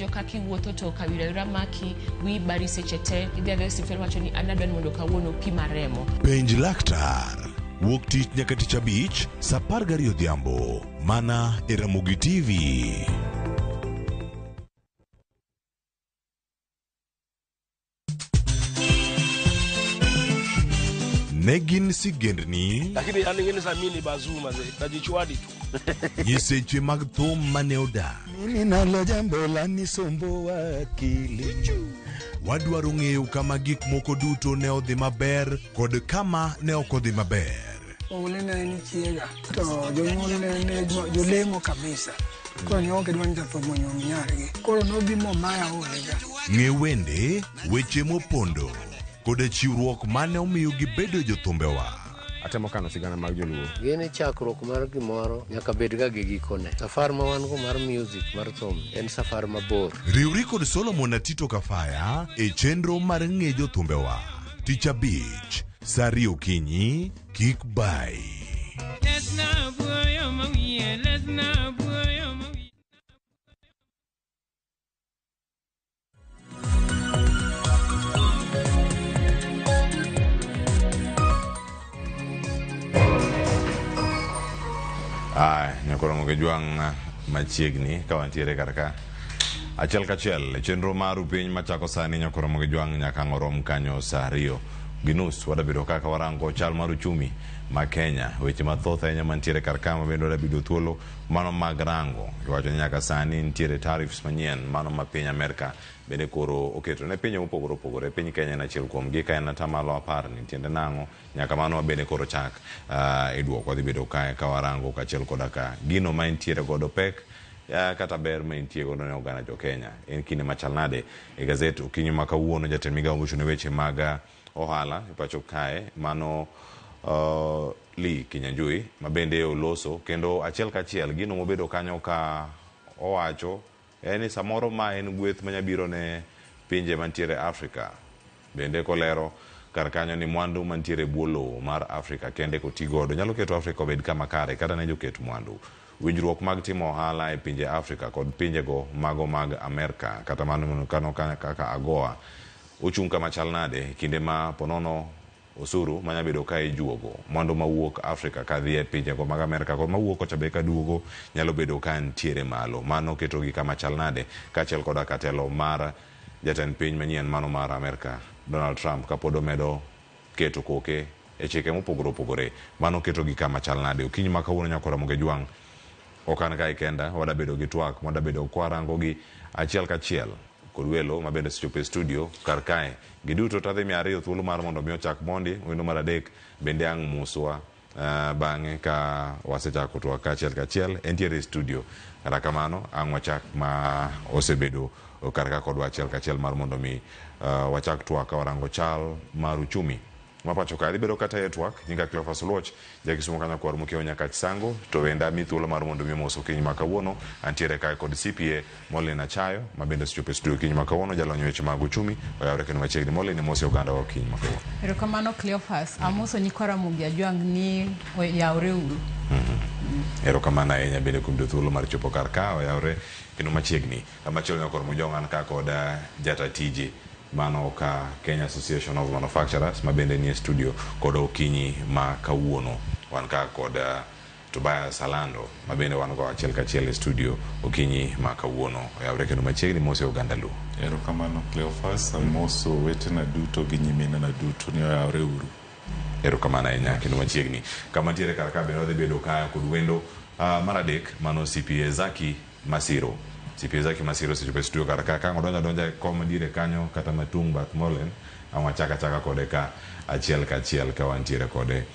iwinjo kaki wuotho to kawira ramaki wi bari sechete idhiadho sifel wacho ni anadwani mondo kawuono pi maremo. Penj laktar wuok tich nyaka tich abich saa 12 odhiambo mana e Ramogi TV. Negin sigendni lakini aningene samini bazuma ze tajichwadi tu nyiseche mag thum mane oda mimi nalo jambo la nisombo wakili wadwaro ng'eyo kama gik moko duto ne odhi maber kod kama ne ok odhi maber. Olene ni chiega to jonyuol ne jolemo kabisa ko ni oke dwan jatho monyo nyargi koro no bimo maya olega ng'e wende weche mopondo kod chiwruok mane omiyo gibedo jothumbewa. Atemo kano sigana mag joluo. Gini chakruok mar gimoro nyaka bed ga gi gikone. Safar ma wan go mar music mar thum en safar mabor. Riwri kod Solomon Atito Kafaya e chenro mar ng'e jothumbewa. Tich abich saa 2 okinyi kik bai. Nyakoro mokejwang' machiegni ka wantiere karka achiel kachiel chenro maru piny machako sani nyakoro mokejwang' nyaka ngorom kanyo saa 2:30 wadabedo kaka warango chal mar uchumi ma Kenya weche mathoth ahinya mantiere karka mabendo wadabedo thuolo mano mag rango iwacho nyaka sani nitiere tariffs manyien mano ma piny Amerika bende koro oketo ne piny mopogore opogore. Piny Kenya en achiel kuom gi ka en atamalo 10 ni tiende nang'o nyaka mano bende koro chak iduoko wadhi bedo kae ka warango kachiel koda ka gino ma nitiere godo pek kata ber ma nitiere godo ne oganda jo Kenya en kinde machal nade. E gazet okinyi ma kawuono jatend migawo mochung' ne weche mag ohala e pacho kae mano Lee Kinyanjui ma bende oloso kendo achiel kachiel gino mobedo kanyo ka owacho en samoro ma en gweth manyabiro ne pinje mantiere Afrika bende kolero kar kanyo ni mwandu mantiere buolo mar Afrika kende kotigodo nyalo keto Afrika obed kama kare kata ne joket mwandu. Winjruok mag timo ohala e pinje Afrika kod pinjego mago mag Amerika kata mano kano kaka AGOA ochung' kama chal nade kinde ma ponono osuru manyabedo ka ijuogo mwandu mawuok Afrika kadhi e pinjego mag Amerika kod mawuok kocha be ka duogo nyalo bedo ka ntiere malo mano keto gi kama chal nade kachiel koda katelo mar jatend piny manyien mano mar Amerika Donald Trump kapod omedo keto koke e chike mopogore opogore mano keto gi kama chal nade. Okinyi ma kawuono nyakora mokejwang' okan ka ikenda wadabedo gi twak wadabedo kwarango gi achiel kachiel kod welo mabende sechope studio kar kae giduto tadhi 200 thuolo mar mondo mi ochak mondi wendo mar adek bende ang' muswa bang'e ka wasechako twak kachiel kachiel entiere studio kata kamano ang' wachak ma osebedo kar ka kod achiel kachiel mar mondo mi wachak twak ka warango chal mar uchumi mapacho ka bedo kata e twak nyinga Cleophas Oluoch jakisumo kanya kwar mukeo nyaka chisango to wenda mi thuolo mar mondo mi moso kinyi makawuono antiere kae kod CPA Molina Chayo mabende sechope studio kinyi makawuono jalonyo weche mag uchumi oyawre kendo machiegni Molina mosi oganda wa kinyi makawuono. Erokamano Cleophas amoso nyikora Ramogi ajwang' ni oyawre uru. Erokamano ahinya bende kuom thuolo mar chopo kar ka oyawre kendo machiegni kamachielo nyakor mujongan ka kod jata tije mano ka Kenya Association of Manufacturers mabende ni studio kod okinyi ma kawuono wan ka kod Tobias Salando mabende wan go achiel kachiel e studio okinyi ma kawuono oyawre kendo machiegni mose oganda lu. Erokamano Cleophas amoso wetena duto gi nyimina na duto ni oyawre uru. Erokamano ahinya kendo machiegni kama tiere kar ka bende bedo ka kod wendo mar adek mano CPA Zaki Masiro Zaki Masiro sechope studio kar ka ka donja kom dire kanyo kata matung bath Molen ama chaka kode ka achiel kachiel ka wantiere kode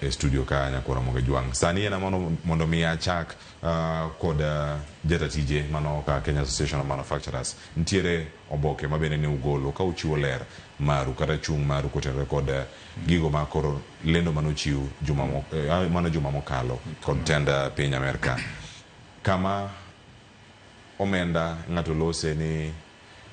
e studio ka nyakora mokejwang' sani ena mondo mi achak kod jeta tije mano ka Kenya Association of Manufacturers ntiere oboke mabende ne ugolo ka uchiwo ler maru kata chung maru kotenre kod gigo ma koro lendo manochiw juma mokalo kod tenda piny Amerika kama omenda ng'ato lose ni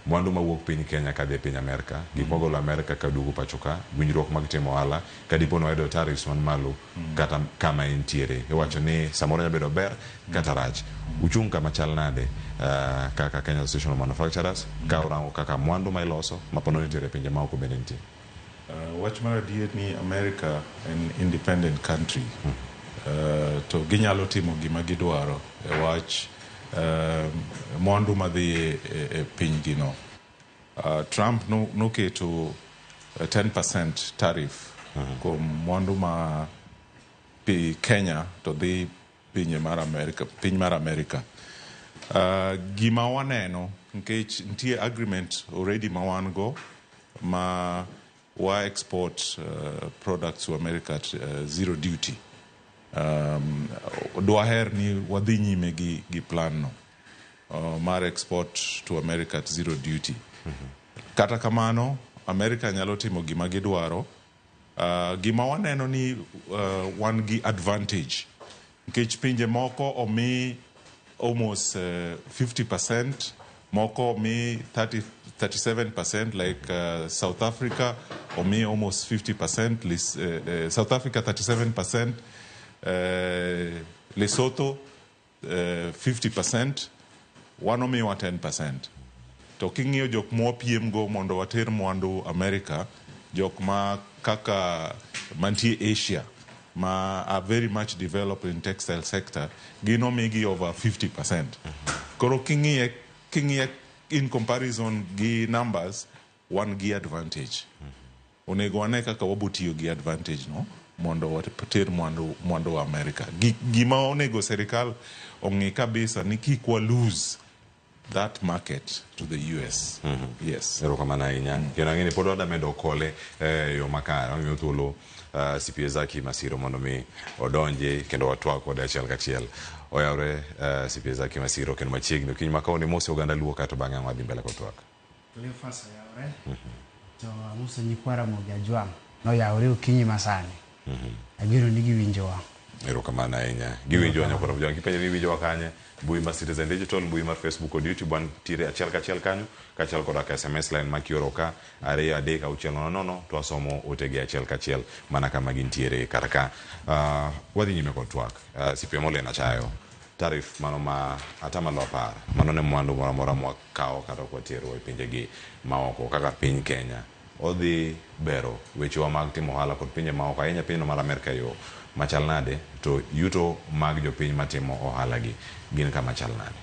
mwandu mawuok piny Kenya kadhi piny Amerika, gik mogolo Amerika kaduogo pacho ka, winjruok mag timo ohala, kadipo noyudo tariffs man malo kata kama entiere. Iwacho ni samoro nyabedo ber kata rach. Uchung' kama chal nade kaka Kenya Association of Manufacturers, ka orango kaka mwandu ma iloso mapono nitiere pinje ma oko bende nitie. Wach mar adier ni America en independent country. To ginyalo timo gima gidwaro e wach mwandu madhi e piny gino. Trump noketo 10% tariff kuom mwandu ma Kenya to dhi piny mar America. Gima waneno nikech nitie agreement already ma wan go ma wa export products to America at zero duty. Dwaher ni wadhi nyime gi plan no mar export to America at zero duty. Kata kamano America nyalo timo gima gidwaro. Gima waneno ni wan gi advantage nikech pinje moko omi almost 50%, moko omi 37%, like South Africa omi almost 50%, South Africa 37%, Lesotho 50%, one omiwa 10%. To king'iyo jok mopiem go mondo water mwandu America, jok ma kaka mantie Asia ma are very much developed in textile sector, gino migi over 50%. Koro king'iye in comparison gi numbers, one gi advantage. Onego wane kaka wabotiyo gi advantage no mondo water mwandu America. Gima onego serikal ong'i kabisa ni kik wa lose that market to the US. Yes. Ero kamana inya. Kena ngini podo da medo kole yo makara. Omiyo thuolo CPA Zaki Masiro mondo mi odonje kendo watwa kod achiel kachiel. Oyawre CPA Zaki Masiro kendo machiegni kiny makaoni mose oganda luo kato bang'e ang' wadhi mbele kotwak. Leo fasa oyawre. To amuso nyikwara moga jwang'. No yawre okinyi masani. Agiro ni giwinjowa. Ero kamana inya. Giwinjowa nyakwara mojwang'. Kipenje ni winjowa kanye. Mbui mar Citizen Digital, mbui mar Facebook kod YouTube wan tire achiel kachiel kanyo, kachiel kod SMS line makioro ka 2-3-6-0 to asomo otege achiel kachiel mana kama gintiere karaka. Wadhi nyime kod twak. CPA Molena chayo tarif mano ma atamalo 10 mano ne mwandu moro mora mwakao kata kwatero e pinjegi maoko kaka piny Kenya. Odhi bero wechewa mag timo ohala kod pinje maoko ahinya pinyno mar Amerika yo machal nade to yuto mag jopiny matimo ohala gi gin kama chal nade.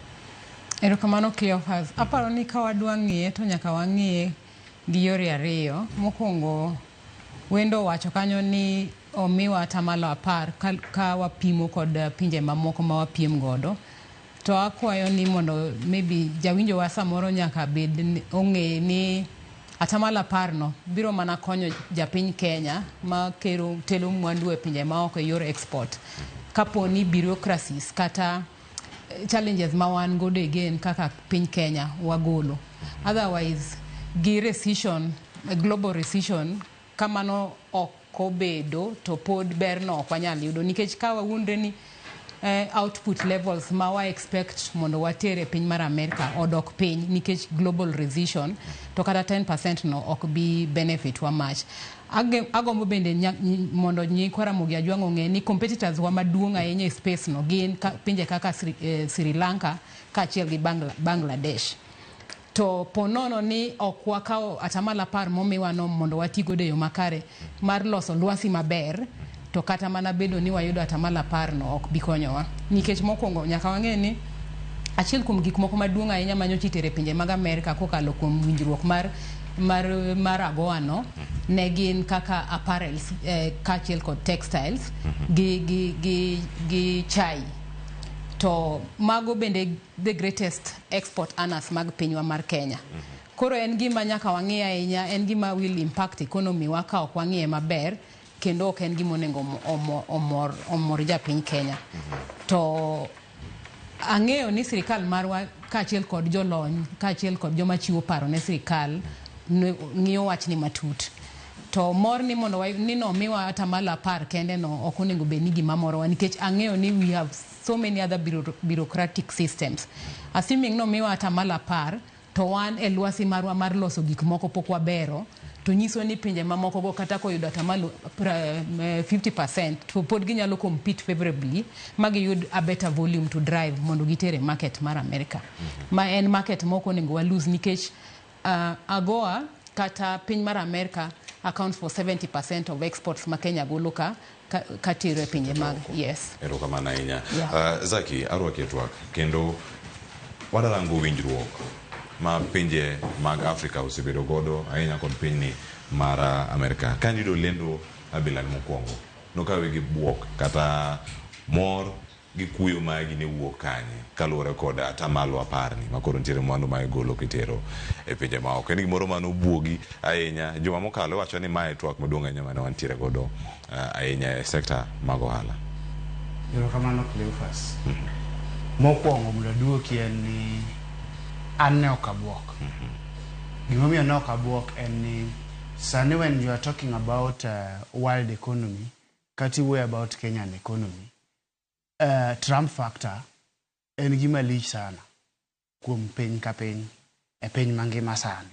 Erokamano Cleophas. Aparo ni ka wadwa ng'iye to nyaka wang'iye gi yore ariyo. Mokwongo wendo wacho kanyo ni omiwa atamalo 10 ka wapimo kod pinje mamoko ma wapiem godo. To akwayo ni mondo maybe jawinjo wa samoro nyaka bed ong'e ni atamalo 10 no biro mana konyo japiny Kenya ma telo mwandu e pinje maoko e yor export. Kapo ni bureaucracies kata challenges ma wan godo again kaka piny Kenya wagolo. Otherwise, gi recession, global recession, kamano okobedo to pod berno okwanyal yudo. Nikech ka wawundre ni output levels ma wa expect mondo watere piny mar Amerika odok piny nikech global recession, to kata 10% no ok bi benefit wa much. Agombo bende mondo nyikwara mogi ajwang' ong'e ni competitors wa maduong' ahinya e space no gin pinje kaka Sri Lanka kaachiel gi Bangladesh. To ponono ni ok wakao atamalo 10 momiwa no mondo watigo de yo makare mar loso lwasi maber, to kata mana bedo ni wayudo atamalo 10 no ok bi konyowa. Nikech mokwongo nyaka wang'e ni achiel kuom gik moko maduong' ahinya manyochi tere pinje mag Amerika kokalo kuom winjruok mar AGOA no ne gin kaka apparels kaachiel kod textiles gi chai. To mago bende the greatest export earners mag pinywa mar Kenya. Koro en gima nyaka wang'e ahinya, en gima will impact economy wa ka ok wang'iye maber, kendo ok en gima onego omor japiny Kenya. To ang'eyo ni sirikal marwa kaachiel kod jolony kaachiel kod joma chiwo paro ne sirikal ng'iyo wachni matut. To mor ni mondo ni no miwa atamalo 10 kende no ok onego bed ni gima morowa, nikech ang'eyo ni we have so many other bureaucratic systems. Assuming no miwa atamalo 10 to to wan e lwasi marwa mar loso gik moko pok wabero, to nyiso ni pinje mamoko go kata koyudo atamalo 50% to pod ginyalo compete favorably magiyud a better volume to drive mondo gitere market mar America. Ma en market moko nego wa lose nikech AGOA kata piny mar America accounts for 70% of exports ma Kenya golo ka tiro e pinje mag yes. Erokamano ahinya. Zaki arwaki TWAK kendo wadarango winjruok ma pinje mag Africa osebedo godo ahinya kod pinyni mar America. Kandido lendo abilani mokwongo nokawe gi buok kata mor gi kuyo magi ne wuok kanye kaluwore kod atamalo 10 makoro ntiere mwandu ma igolo kitero e pinje maoko. En gimoro mano buogi ahinya. Juma mokalo wacho ni mae TWAK maduong' ahinya mane wantiere godo ahinya e sekta mag ohala. Erokamano Cleophas. Mokwongo mondo aduoki en ni an ne ok abuok. Gimomiyo ne ok abuok en ni sani when you are talking about world economy, kati way about Kenyan economy, Trump factor en gima lich sana kuom piny ka piny e piny mangima sani.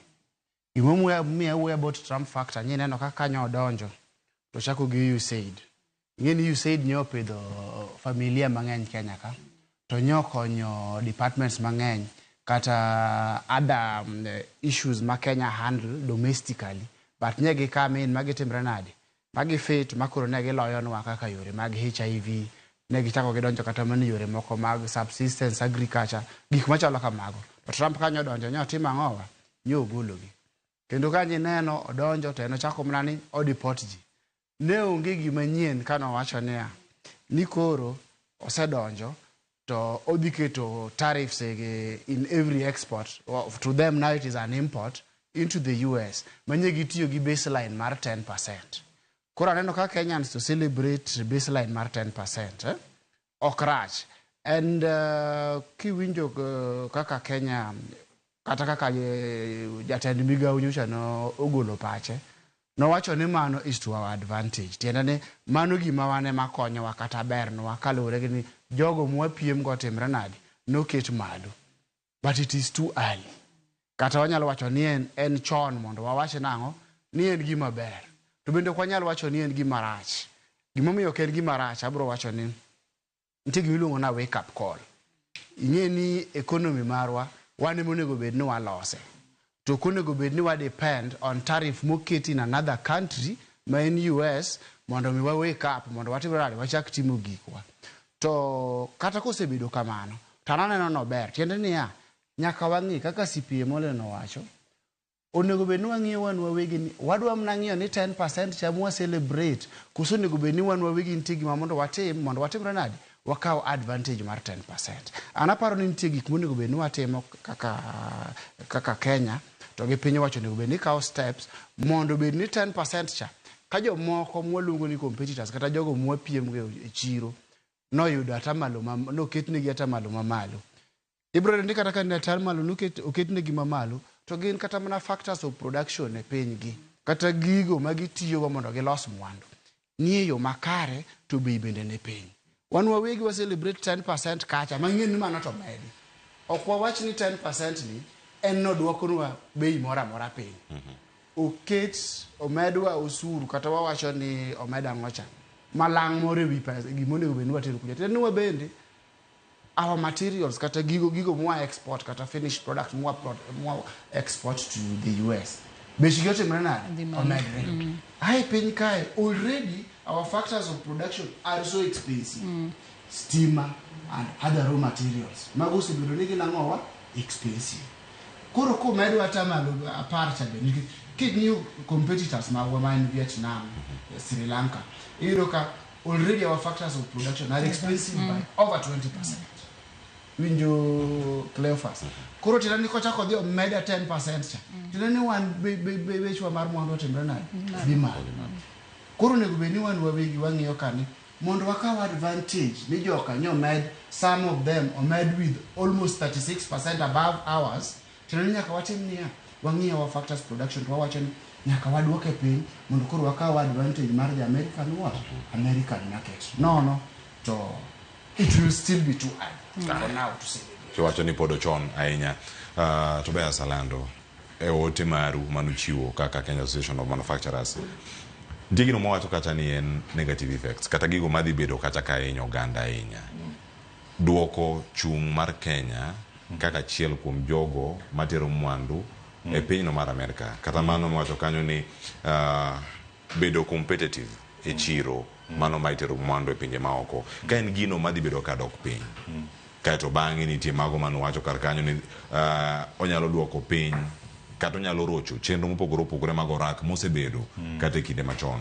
Gimomiyo way about Trump factor nye neno kaka kanyo odonjo to chako gi USAID. Ng'eni USAID nyo pidho familia mang'eny Kenya ka to nyo konyo departments mang'eny kata other issues ma Kenya handle domestically, but nyegi come in magitimre nade magi fit makoro negi loyonwa kaka yore mag HIV, negi chako gidonjo kata mani yore moko mag subsistence agriculture, gik machalo kamago. To Trump kanyo donjo nyo timo ang'owa nyo ogologi kendo kanyi neno odonjo to eno chako mnani odipot ji. Ne onge gima nyien kano wacho ni koro osedonjo to odiketo tariffs in every export. To them now it is an import into the US. Manye gitiyo gi baseline mar 10%. Kora neno ka Kenyans to celebrate baseline mar 10%. Okrach. And kiwinjo kaka Kenya kata kaka jatend migao nyocha no ogolo pache. No wacho ni mano is to our advantage. Tienda ni mano gima wane makonyo wakata berno wakalure gini jogo mwapiem go timre nadi no ket malo. But it is too early. Kata wanyalo wacho ni en chon mondo wawache nango ni en gima ber. To bende kwanyalo wacho ni en gima rach. Gimomiyo ok en gima rach abro wacho ni nitie gimiluongo na wake up call. Ing'e ni economy marwa wane monego bed ni walose. To kunego bed ni wa depend on tariff moketi in another country ma in US mondo mi wa wake up mondo watimre nade wachak timo gikwa. To kata kosebedo kamano tananeno no ber tiende niya nyaka wang'i kaka CPM ole no wacho onego bed ni wang'iyo wan wawegi ni wadwa mna ng'iyo ni 10% chamwa celebrate kuso onego bed ni wan wawegi nitie gima mondo watimre nade wakaw advantage mar 10%. Anaparo ni nitie gik monego bed ni watimo kaka Kenya to gi piny wacho onego bed ni kaw steps mondo bed ni 10% cha ka jomoko mwaluongo ni competitors kata jogo mwapiem go e chiro no yudo atamalo no ketnegi atamalo mamalo. Ibro ndi kata kan atamalo no oketnegi mamalo to gin kata mana factors of production e pinygi kata gigo magitiyo go mondo gilos mwandu nie yo makare to be bende ne piny. Wan wawegi wa celebrate 10% kacha mang'eni ni mano to medi. Ok wawach ni 10% ni en no dwokonwa bei mora mora piny. Oket omedwa osuru kata wawacho ni omeda ngocha malang' more wi pesa gimonego bed ni watero kuja tena wa bende our materials kata gigo mwa export kata finished product mwa export to the US beshi yote mrena omedre. Hai piny kae already our factors of production are so expensive. Steamer and other raw materials mago sebedo nigi nang'owa expensive. Koro ko medwa atamalo apar cha be kidney competitors ma in Vietnam, Sri Lanka, Iroka, already our factors of production are expensive by over 20%. Winjo Cleophas. Koro tirani kocha kodhi omeda 10% cha. Tirani wan bechwa mar mwandu timre nade bima. Koro nego beni wan wawegi wang'iyo kani mondo wakaw advantage ni joka nyo med some of them omed with almost 36% above ours. Tirani nyaka watim niya wang'iyo our factors production to wawacho ni nyaka wadwoke piny mondo koro wakaw advantage mar the American American market. No, to it will still be too high for now to say. kiwacho ni podo chon ahinya. To be asalando e ote maru manuchiwo kaka Kenya Association of Manufacturers. Ndigino mwacho kata ni en negative effects kata gigo madhi bedo kata ka ahinya oganda ahinya. Duoko chung' mar Kenya kaka achiel kuom jogo matero mwandu e pinyno mar Amerika. Kata mano mwacho kanyo ni bedo competitive e chiro mano maitero mwandu e pinje maoko. Ka en gino madhi bedo ka dok piny. Kaeto bang'e nitie mago mano wacho kar kanyo ni onyalo duoko piny kata onyalo rocho chenro mopogore opogore mag orak mosebedo kata e kinde machon.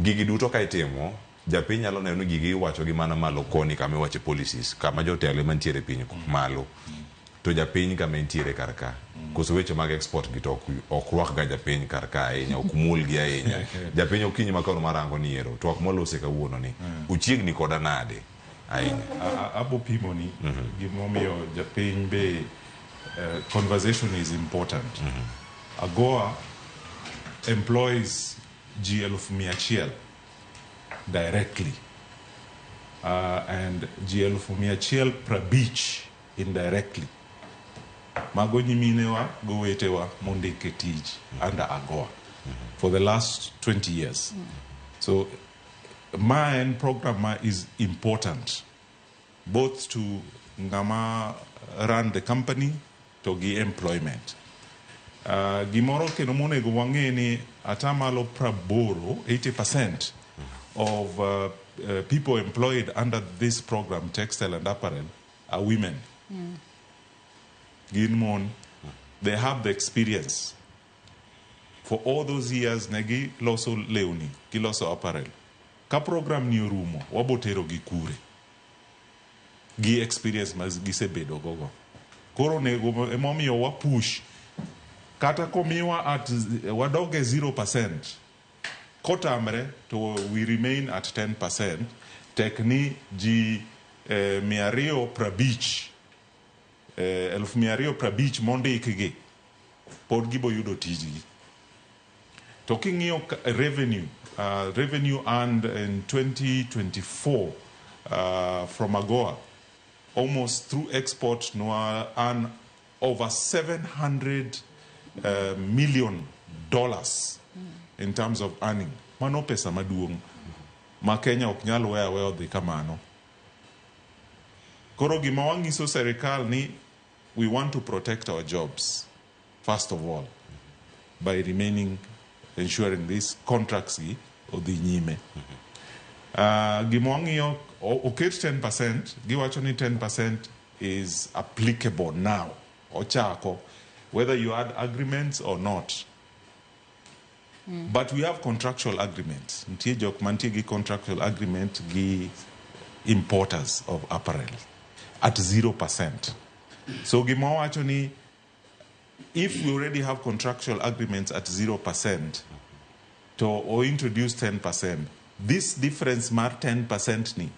Gigi duto ka itimo japiny nyalo neno ni gigi iwacho gi mana malo koni kama iwache policies kama jotelo mantiere piny malo to japiny kama entiere kar ka koso weche mag export gi to ok rwak ga japiny kar ka ahinya ok mul gi ahinya japiny okinyi makoro marango niero to ok molose kawuono ni uchiegni koda nade ahinya abo pimo ni gimomiyo japiny be conversation is important. AGOA employs G1,100 directly and G1,100 per beach indirectly. Mago nyiminewa go wetewa mondike tij under AGOA for the last 20 years. So my program is important both to ngama run the company to gi employment. Gimoro kendo monego wang'e ni atamalo praboro 80% of people employed under this program, textile and apparel, are women. Gin mon, they have the experience. For all those years, negi loso leuni, ki loso apparel. Ka program ni orumo, wabotero gi kure. Gi experience mas gisebedo gogo. Koro nego emomiyo wa push kata komiwa at wadoge 0% kotamre to we remain at 10% tekni ji 250 1,250 mondikgi pod gibo yudo tijgi. To king'iyo revenue earned in 2024 from AGOA almost through export no earn over $700 million in terms of earning. Mano pesa maduong ma Kenya ok nyal weyo dhi kamano. Koro gima wangiso serikal ni we want to protect our jobs first of all by ensuring these contracts odhi nyime. Gima wang'iyo oket 10%, giwacho ni 10% is applicable now. Ochako, whether you had agreements or not. But we have contractual agreements. Ntie jok mantie gi contractual agreement gi importers of apparel at 0%. So gima wacho ni if we already have contractual agreements at 0% to introduce 10%, this difference mar 10% ni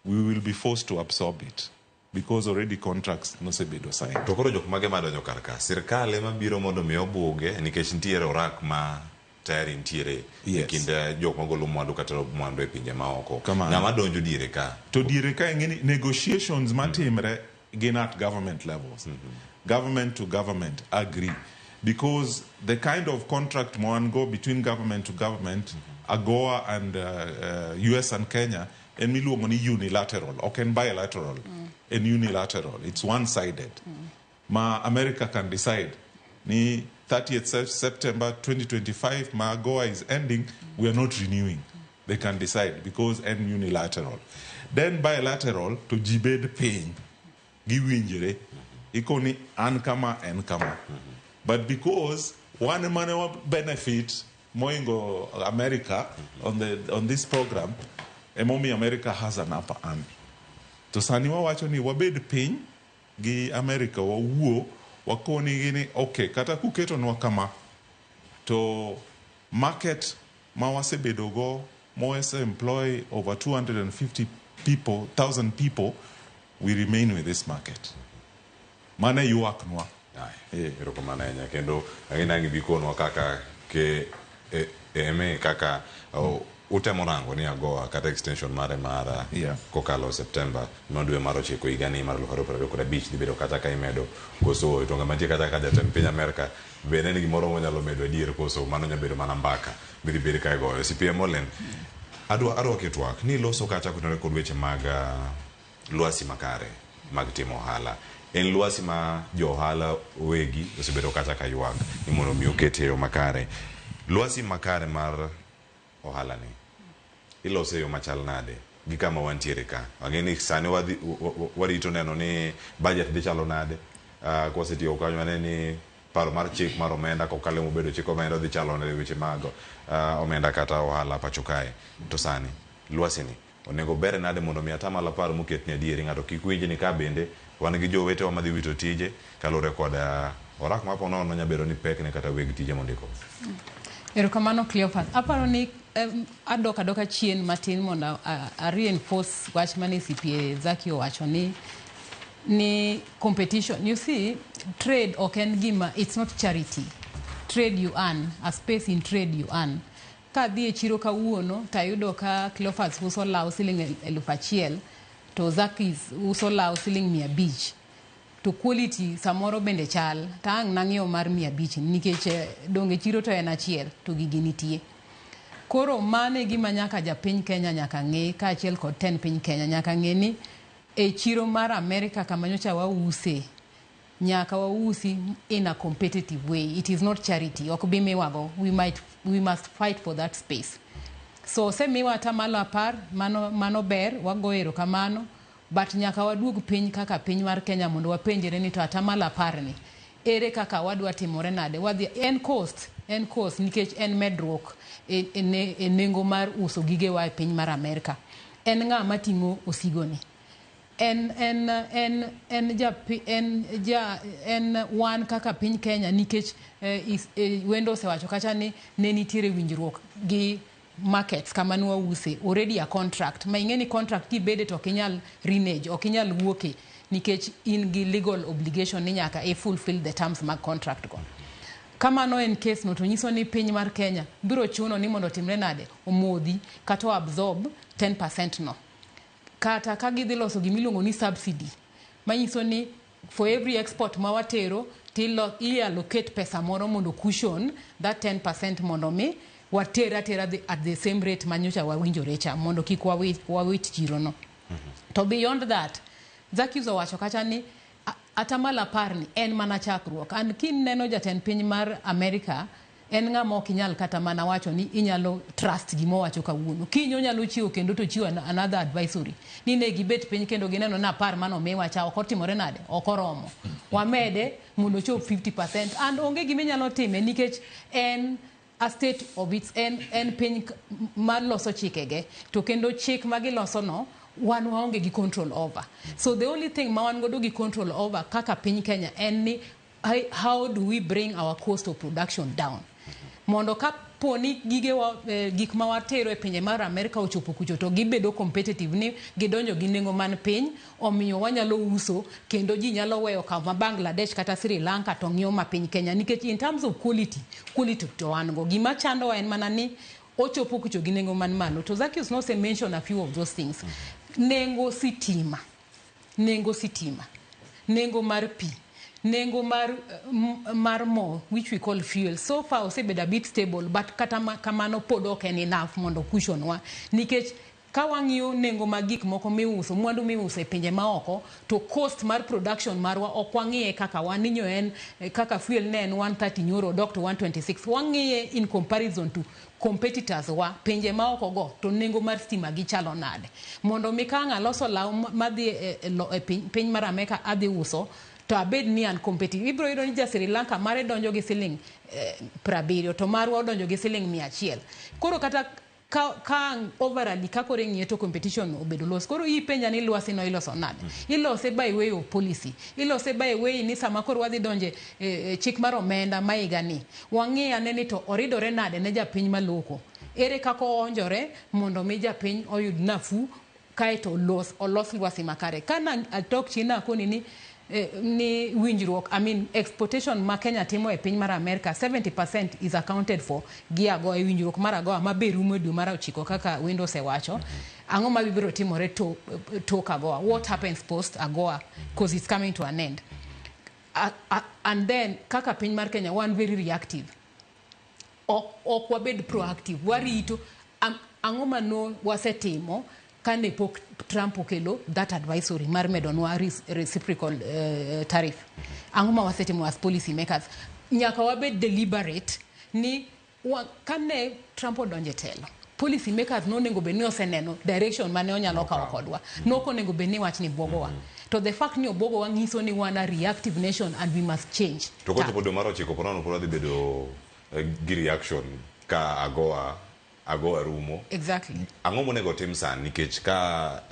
we will be forced to absorb it because already contracts no se bedo signed. To koro jok mage madonjo kar ka sirkal ema biro mondo mi obuge nikech ntiere orak ma tayari ntiere kinde jok magolo mwandu kata mwandu e pinje maoko. Ng'ama donjo diere ka? To diere ka ng'eni negotiations matimre gin at government levels. Government to government agree because the kind of contract one go between government to government, AGOA and US and Kenya, and miluongo ni unilateral, okay, bilateral, and unilateral. It's one-sided. Ma America can decide, ni 30th September 2025, ma AGOA is ending, we are not renewing. They can decide because and unilateral. Then bilateral, to jibed paying, giwinjere, ikoni ankama and kama. But because one man benefit moingo America on this program, emomi America has an upper hand. To sani wawacho ni wabed piny gi America wawuo wakoni gini okay kata kuketo nwa kama to market ma wasebedo go Moese employ over 250,000 people, we remain with this market. Mane yuak nwa. Ero kumana enya kendo agina ngibiko no kaka ke eme kaka utemo rango ni agoa kata extension mare mara kokalo September nodwe maro chiko igani mar 2025 dibedo kata ka imedo koso itonga mantie kata ka jatend piny Amerika bene ni gimoro monyalo medo adier koso mano nyabedo mana mbaka bidhi bedo ka goyo CPM Olen adwa ketwak ni loso kata kutenore kod weche mag luasi makare mag timo ohala en luasi ma jo ohala wegi osebedo kata ka ywak ni mondo mi okete yo makare luasi makare mar ohala ni ilose yo machal nade gi kama wantiere ka angeni sani warito neno ni budget dhi chalo nade kwasetiyo kanyo ni paro mar chik mar omenda kokale mobedo chik omenda dhi chalo nade weche mag omenda kata ohala pacho kae to sani luasi ni onego bere nade mondo mi atamalo paro moket ni adieri ng'ato kik winj ni ka bende wan gi jowete wa madhi wito tije kalore kod orak mapono no nyabero ni pek ne kata weg tije mondiko. Erokamano Cleopas. Aparo ni adoka chien matin mondo a reinforce wach mane CPA Zaki owacho ni competition. You see, trade oken gima, it's not charity. Trade you earn, a space in trade you earn. Ka dhi e chiro kawuono tayudo ka Cleopas uso law siling 1,000 to Zaki uso law siling 500. To quality samoro bende chal tang nang'io mar 500 nikech donge chiro to en achiel to gigi nitie. Koro mane gima nyaka japiny Kenya nyaka ng'e ka achiel kod 10 piny Kenya nyaka ng'e ni e chiro mar America kama nyocha wause nyaka wausi in a competitive way. It is not charity. Ok bi miwago. We must fight for that space. So se miwa atamalo 10 mano ber wago erokamano. But nyaka waduog piny kaka piny mar Kenya mondo wapenjre ni to atamalo 10 ni ere kaka wadwa timore nade wadhi en cost nikech en medruok e nengo mar uso gige wa e piny mar Amerika. En ng'a mating'o osigo ni en wan kaka piny Kenya nikech wendo osewacho kacha ni ne nitiere winjruok gi markets kama nwa use already a contract ma ingeni contract ki bede to kinyal renege o kinyal wuoke nikech in gi legal obligation ni nyaka fulfill the terms mag contract go. Kama no en case no to nyiso ni piny mar Kenya biro chuno ni mondo timre nade omodhi kata absorb 10% no kata ka gidhi loso gimiluongo ni subsidy manyiso ni for every export ma watero tilo allocate pesa moro mondo cushion that 10% mondo mi watera at the same rate manyocha wawinjore cha mondo kik wawit chiro no. To beyond that Zaki owacho kacha ni atamalo 10 ni en mana chakruok an kin neno jatend piny mar America en ng'ama ok inyal kata mana wacho ni inyalo trust gimo wacho kawuono kinyo nyalo chiwo kendo to chiwo another advisory ni ne gibet piny kendo gineno na 10 mano miwa cha ok otimore nade ok oromo wamede mondo chop 50% and onge gima nyalo time nikech en a state of its en piny mar loso chikege to kendo chik magiloso no wan waonge gi control over. So the only thing ma wan godo gi control over kaka piny Kenya en ni how do we bring our cost of production down mondo ka poni gik ma watero e pinje mar Amerika ochopo kucho to gibedo competitive ni gidonjo gi nengo man piny omiyo wanyalo uso kendo ji nyalo weyo kama Bangladesh kata Sri Lanka to ng'iyo ma piny Kenya nikech in terms of quality to wan go gima chando en mana ni ochopo kucho gi nengo man malo. To Zaki no se mention a few of those things. Nengo sitima nengo mar pi nengo mar mo which we call fuel so far osebedo a bit stable but kata kamano pod ok en enough mondo cushion wa nikech ka wang'iyo nengo mag gik moko miuso mwandu miuso e pinje maoko to cost mar production marwa ok wang'iye kaka waninyo en kaka fuel ne en 130 nyoro dok to 126 wang'iye in comparison to competitors wa pinje maoko go to nengo mar stima gi chalo nade mondo mi ka ng'a loso law madhi e piny mar Amerika adhi uso to abed ni an competitive ibro yudo ni ja Sri Lanka mare donjo gi siling 70 to marwa donjo gi siling 100 koro kata ka overall kakore ng'ieto competition obedo los koro ipenja ni lwasi no iloso nade ilose by way of policy ilose by way ni sama koro wadhi donje chik mar omenda maiga ni wang'iya ne ni to oridore nade ne japiny maloko ere kako onjore mondo mi japiny oyud nafu kae to olos lwasi makare kana atok china koni ni ni winjruok, I mean exportation ma Kenya timo e piny mar America 70% is accounted for gi AGOA e winjruok mar AGOA ma be rumo dwe mar 9 kaka wendo osewacho. Ang'o ma bibiro timore tok AGOA? What happens post AGOA? Because it's coming to an end. And then kaka piny mar Kenya one very reactive. Ok wabed proactive. Warito ang'o ma no wasetimo kane pok Trump okelo that advisory mar medonwa reciprocal tariff. Ang'o ma wasetimo as policy makers. Nyaka wabed deliberate ni kane Trump odonje telo. Policy makers no nego beni oseneno direction mane onyalo kawo kodwa. Noko nego beni wach ni bogowa. To the fact ni obogowa ngiso ni wana reactive nation and we must change. To kocho podo maro chiko porano pora bedo gi reaction ka AGOA rumo. Exactly. Ang'o monego tim san nikech ka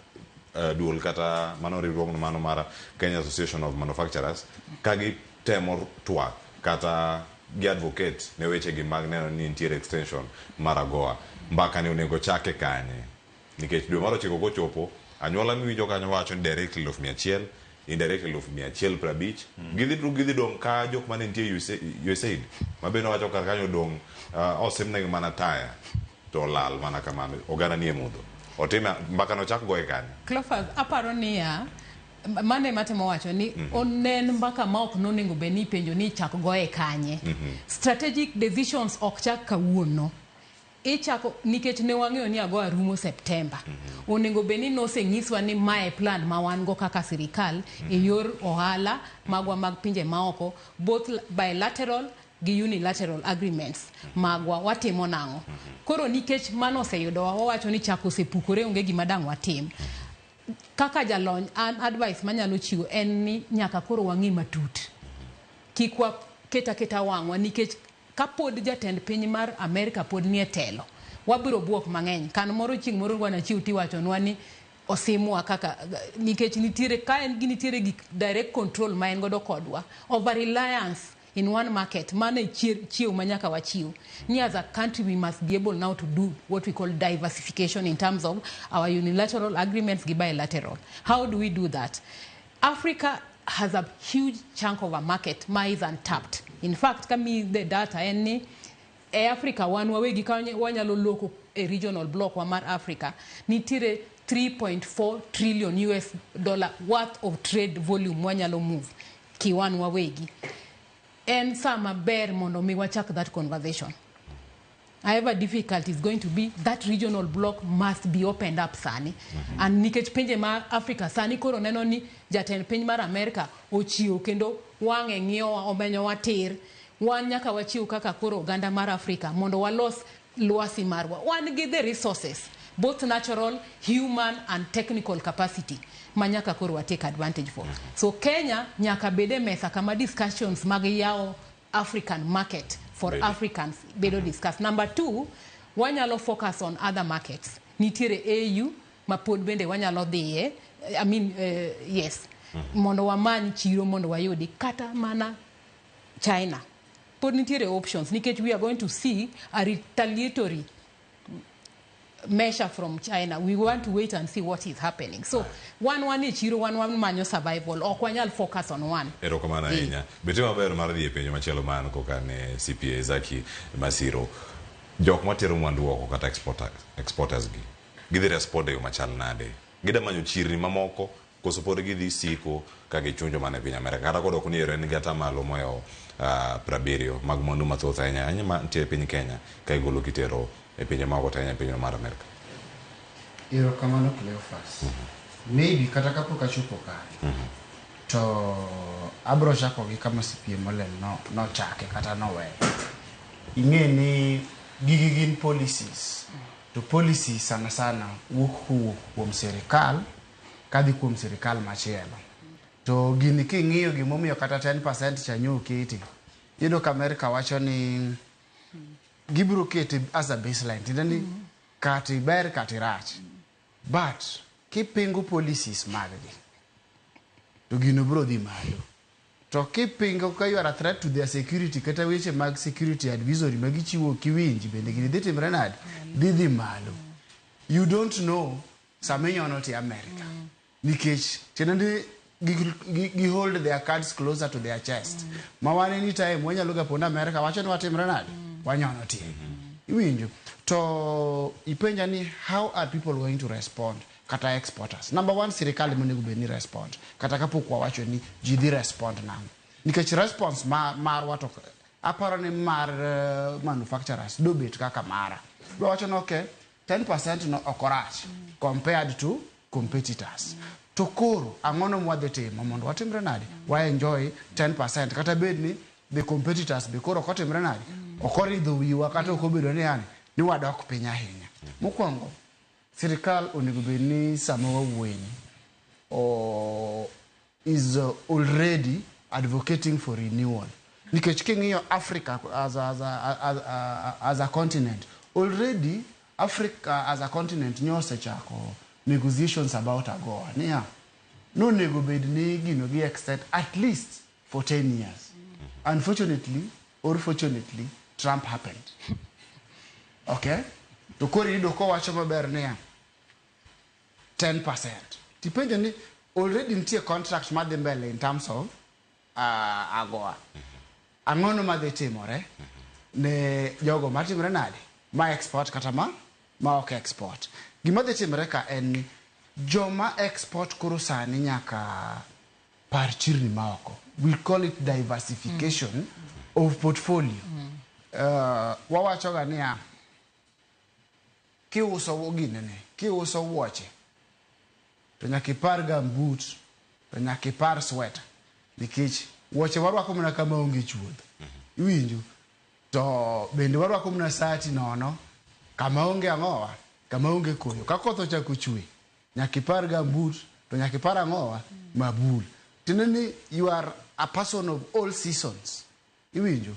duol kata mano riwruogno mano mara Kenya Association of Manufacturers ka gi temo TWAK kata gi advocate ne weche gi mag neno ni interior extension mar AGOA mbaka ne onego chake kanye nikech dwe maro chiko kochopo anyuola miwinjo kanyo wacho ni directly 100 indirectly 150 gidhi dong ka jok mane nitie USAID mabeno wacho kar kanyo dong osemne mana taya to lal mana kamano ogana nie mudho otime mbaka no chak goe kanye Clofas aparo ni ya mane matemo wacho ni onen mbaka ma ok nonego beni penjo ni chak goe kanye strategic decisions ok chak kawuono ichako nikech ne wang'eyo ni AGOA rumo September. Onego beni noseng'iswa ni mae plan ma wan go kaka sirikal e yor ohala magwa mag pinje maoko both bilateral gi unilateral agreements magwa watimo nang'o. Koro nikech mano oseyudowa wawacho ni chako osepukore onge gima dang' watim. Kaka jalony an advice manyalo chiwo en ni nyaka koro wang'i matut. Kikwa keta wang'wa nikech kapod jatend piny mar America pod nie telo wabiro buok mang'eny kan moro chieng' moro gwana chiw tiwacho nwa ni osimwa kaka nikech nitiere ka en gi nitiere gi direct control ma en godo kodwa over reliance in one market mane chiw manyaka wachiw ni as a country we must be able now to do what we call diversification in terms of our unilateral agreements gi bilateral. How do we do that? Africa has a huge chunk of a market ma is untapped. In fact, kami the data any Africa one wawegi wanyalo loko a regional block wa mar Africa nitire 3.4 trillion US dollar worth of trade volume wanyalo move kiwan wawegi. And some bear mondo mi wachak that conversation. However difficult is going to be, that regional block must be opened up sani. And nikech penje ma Africa sani koro neno ni jatend piny mar America ochiwo kendo wang'e ng'iyowa omenyo watir wan nyaka wachiw kaka koro oganda mar Africa mondo walos lwasi marwa. Wan gi the resources both natural, human and technical capacity manyaka koro wa take advantage for. So Kenya nyaka bede mesa kama discussions mag yao African market for Africans bedo discuss. Number 2, wanyalo focus on other markets. Nitiere AU mapod bende wanyalo dhiye. I mean yes. Mondo wamany chiro mondo wayudi kata mana China. Pod nitiere options nikech we are going to see a retaliatory measure from China. We want to wait and see what is happening. So one chiro one manyo survival ok wanyal focus on one. Ero kamana inya. Bete maber mar dhi e penjo machielo man koka ne CPA Zaki Masiro. Jok matero mwandu oko kata exporters gi. Gidhi respond yo machal nade. Gida manyo chirni mamoko koso pod gidhi siko ka gichunjo mane piny Amerika. Kata kodo kuni ero en gata malo moyo prabirio mag mwandu mathoth ahinya anya mantie piny Kenya ka igolo kitero e pinje mago tanya pinje mar Amerika. Ero kamano Cleophas. Maybe kata kapok achopo kare. To abro chako gi kama CPA molel no chake kata no we. Ing'e ni gigi gin policies. To policies sana sana wuok kuom serikal kadhi kuom serikal machielo. To gini king'iyo gimomiyo kata 10% chanyo kiti. Yudo ka Amerika wacho ni gibro kete as a baseline tindani kati ber kati rach but kipingo policies maggi to gino bro dhi malo to kipingo ka you are a threat to their security kata weche mag security advisory magichiwo kiwinji bende gini dhi timre nade dhi malo. You don't know samenyo no ti America nikech tindani gi hold their cards closer to their chest. Mawan anytime when you look upon America, watch and what him renadi. Wanyono ti. Iwinjo. To ipenja ni how are people going to respond? Kata exporters. Number one, sirikali monego beni respond. Kata kapo kwa wacho ni jidhi respond nango. Nikech response mar wato aparo ni mar manufacturers do bit kaka mara. Do wacho no okay, 10% no okorach compared to competitors. To koro angono mwadhi timo mondo watimre nadi. Wa enjoy 10% kata bed ni the competitors be koro kotimre nadi. Okoridho wiwa kata okobedo ni yani ni wadok piny ahinya. Mokwongo sirikal onego bedni sama wawuoyini is already advocating for renewal. Nikech king'iyo Africa as a continent, already Africa as a continent nyosechako negotiations about AGOA. Niya, no nego bedni gino gi extend at least for 10 years. Unfortunately or fortunately, Trump happened. Okay? To kori do ko wacho maber niya 10%. Depende ni already ntie contract madhi mbele in terms of AGOA. Angono madhi timore ne jogo matimre nade ma export kata ma ok export. Gima dhi timore ka en ni joma export koro sani nyaka par chirni maoko. We call it diversification of portfolio. Wawacho ga niya kiuso ginene, kiuso wuoche to nyaka ipar gambut, to nyaka ipar sweater, nikech wuoche warwako mana kama onge chuodho. Iwinjo? To bende warwako mana sati nono kama onge ang'owa, kama onge koyo. Ka koth ochako chwe, nyaka ipar gambut, to nyaka ipar ang'owa, mabul. Tiende ni you are a person of all seasons. Iwinjo?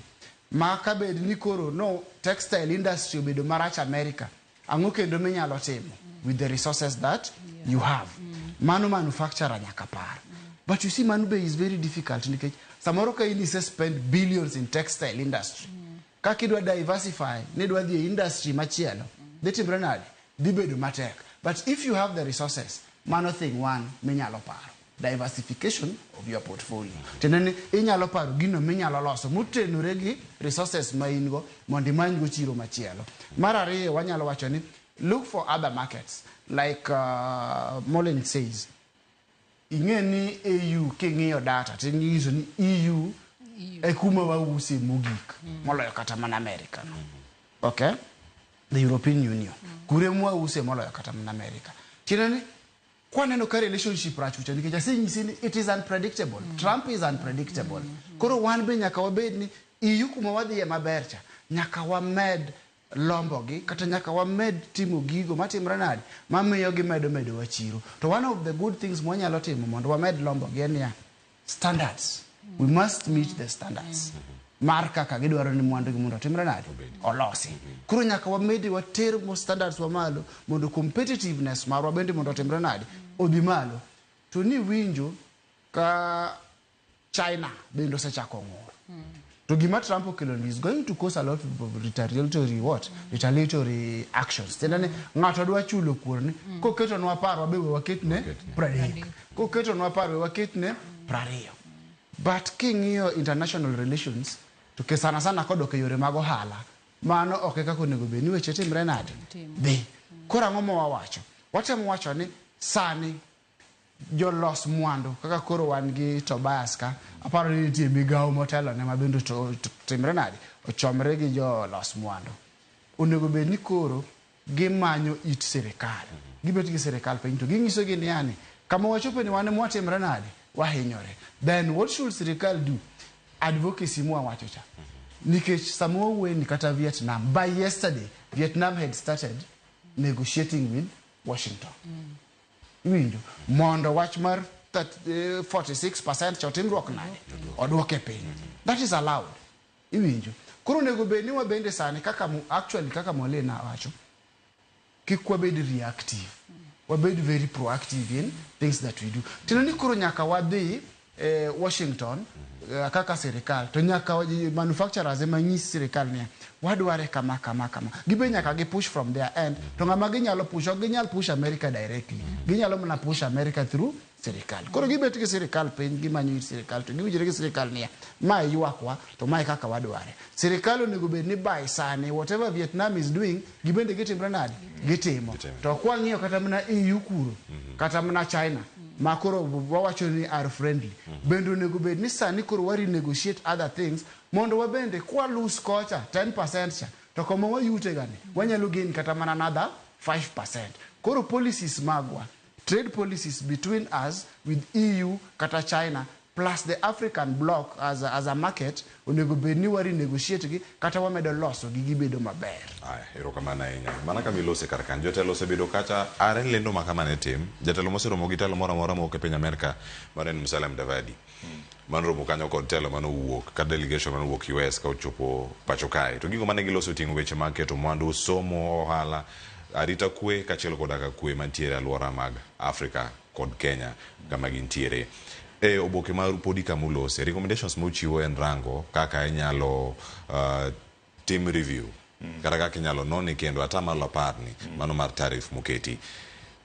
Ma ka bed ni koro no textile industry obedo marach America, ang'o kendo minyalo timo with the resources that you have. Mano manufacturer nyaka par. But you see, Manube is very difficult. Samoro ka ini se spend billions in textile industry. Ka kidwa diversify, nidwa the industry machielo. Deti brenadi, dibedo matek. But if you have the resources, mano thing one, minyalo paro. Diversification of your portfolio. Tenene, inyalo paro, gino minyalo loso. Mutenure gi resources ma ingo, mondi mango chiro machielo. Marare, wanyalo wachoni, look for other markets. Like Molin says, ingeni EU king'iyo data tinyiso ni EU e kuma wausi mogik moloyo kata mana America no. Okay? The European Union. Kure mwa use moloyo kata mana America. Tinani kwaneno ka relationship rachucha nikech asinyisi ni it is unpredictable. Trump is unpredictable. Koro wan be nyaka wabed ni EU kuma wadhiye mabercha nyaka wamed lombogi kata nyaka wamed timo gigo matimre nadi mamiyo gi medo wachiro. To one of the good things mwanyalo timo mondo wamed lombogi en ya standards. We must meet the standards. Mar kaka gidwaro ni mwandu gi mondo timre nadi olosi. Koro nyaka wamed water mo standards wa malo mondo competitiveness marwa bende mondo timre nadi odhi malo. To ni winjo ka China bendo sechako ng'ur. To gima Trump okelo is going to cause a lot of retaliatory actions. Tendane ng'ato dwa chulo kuor ni koketo nwa paro wabe waketne 30. Koketo nwa paro waketne 20. But king'iyo international relations to ke sana kodok e yore mag ohala mano ok kaka onego bed ni weche timre nade dhi. Koro ang'o ma wawacho? Watemo wacho ni sani jolos mwandu kaka koro wan gi Tobias ka aparo ni nitie migawo motelo ne mabendo to timre nade ochomre gi jolos mwandu. Onego bed ni koro gimanyo it sirikal, gibet gi sirikal piny to ging'iso gi ni yani kama wachopo ni wan mwatimre nade wahinyore. Then what should sirikal do? Advocacy mwa wacho cha. Nikech samo weni kata Vietnam, by yesterday Vietnam had started negotiating with Washington. Iwinjo mondo wach mar 46% chotimruok nade odwoke piny. That is allowed. Iwinjo koro nego bed ni wabende sani kaka actually kaka Molina wacho kik wabed reactive, wabed very proactive in things that we do. Tino ni koro nyaka wadhi Washington kaka sirikal to nyaka manufacturers ema nyis sirikal ni wadware kama gibe nyaka gi push from their end to ngama ginyalo push ok ginyal push America directly ginyalo mana push America through sirikal koro gibet gi sirikal piny gimanyo sirikal to giwinjore gi sirikal ni ma ywakwa to mai kaka wadware sirikal onego bed ni by sani whatever Vietnam is doing gibende gitimre nade gitimo to kwa ng'iyo kata mana EU kuro kata mana China makoro wawacho ni are friendly bende onego bed ni sani koro wari negotiate other things mondo wabende kwa lose kocha 10% cha to kama wayute gani wanyalo gain kata mana another 5% koro policies magwa trade policies between us with EU kata China plus the African bloc as a market onego bed ni wari negotiate gi kata wamedo loso gi gibedo maber. Aya, erokamano ahinya. Mana ka milose kar kan jotelo osebedo kacha are lendo makamane tim. Jatelo moseromo gi telo moro amora mowuok e piny Amerka mar en Musalia Mudavadi. Manromo kanyo kod telo manowuok ka delegation manowuok US ka ochopo pacho kae. To gigo mane giloso ting'o weche mag keto mwandu, somo, ohala, arita kwe kachiel kod aka kwe mantiere alwora mag Afrika kod Kenya kama gintiere. Oboke mar podi kamulose recommendations mochiwo en rango kaka inyalo team review kata kaka inyalo noni kendo atamalo aparni mano mar tarif moketi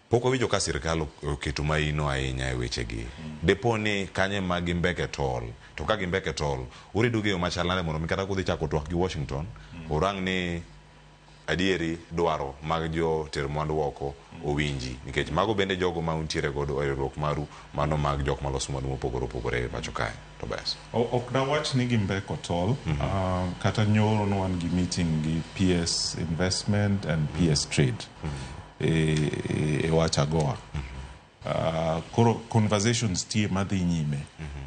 poko winjo ka sirikal oketo maino ahinya e wechegi deponi kanye magi mbeke tol to ka gimbeke tol uridu geyo machalane mondo mikata kudhi chako twak gi Washington orang ni adieri dwaro mag jo ter mwandu oko owinji nikech mago bende jogo ma untiere godo e riwruok maru mano mag jok malos mwandu mopogore pacho kae to bes ok na wach ni gimbeko tol kata nyoro no wan gi meeting gi PS investment and PS trade e wach agoa koro conversations tie madhi nyime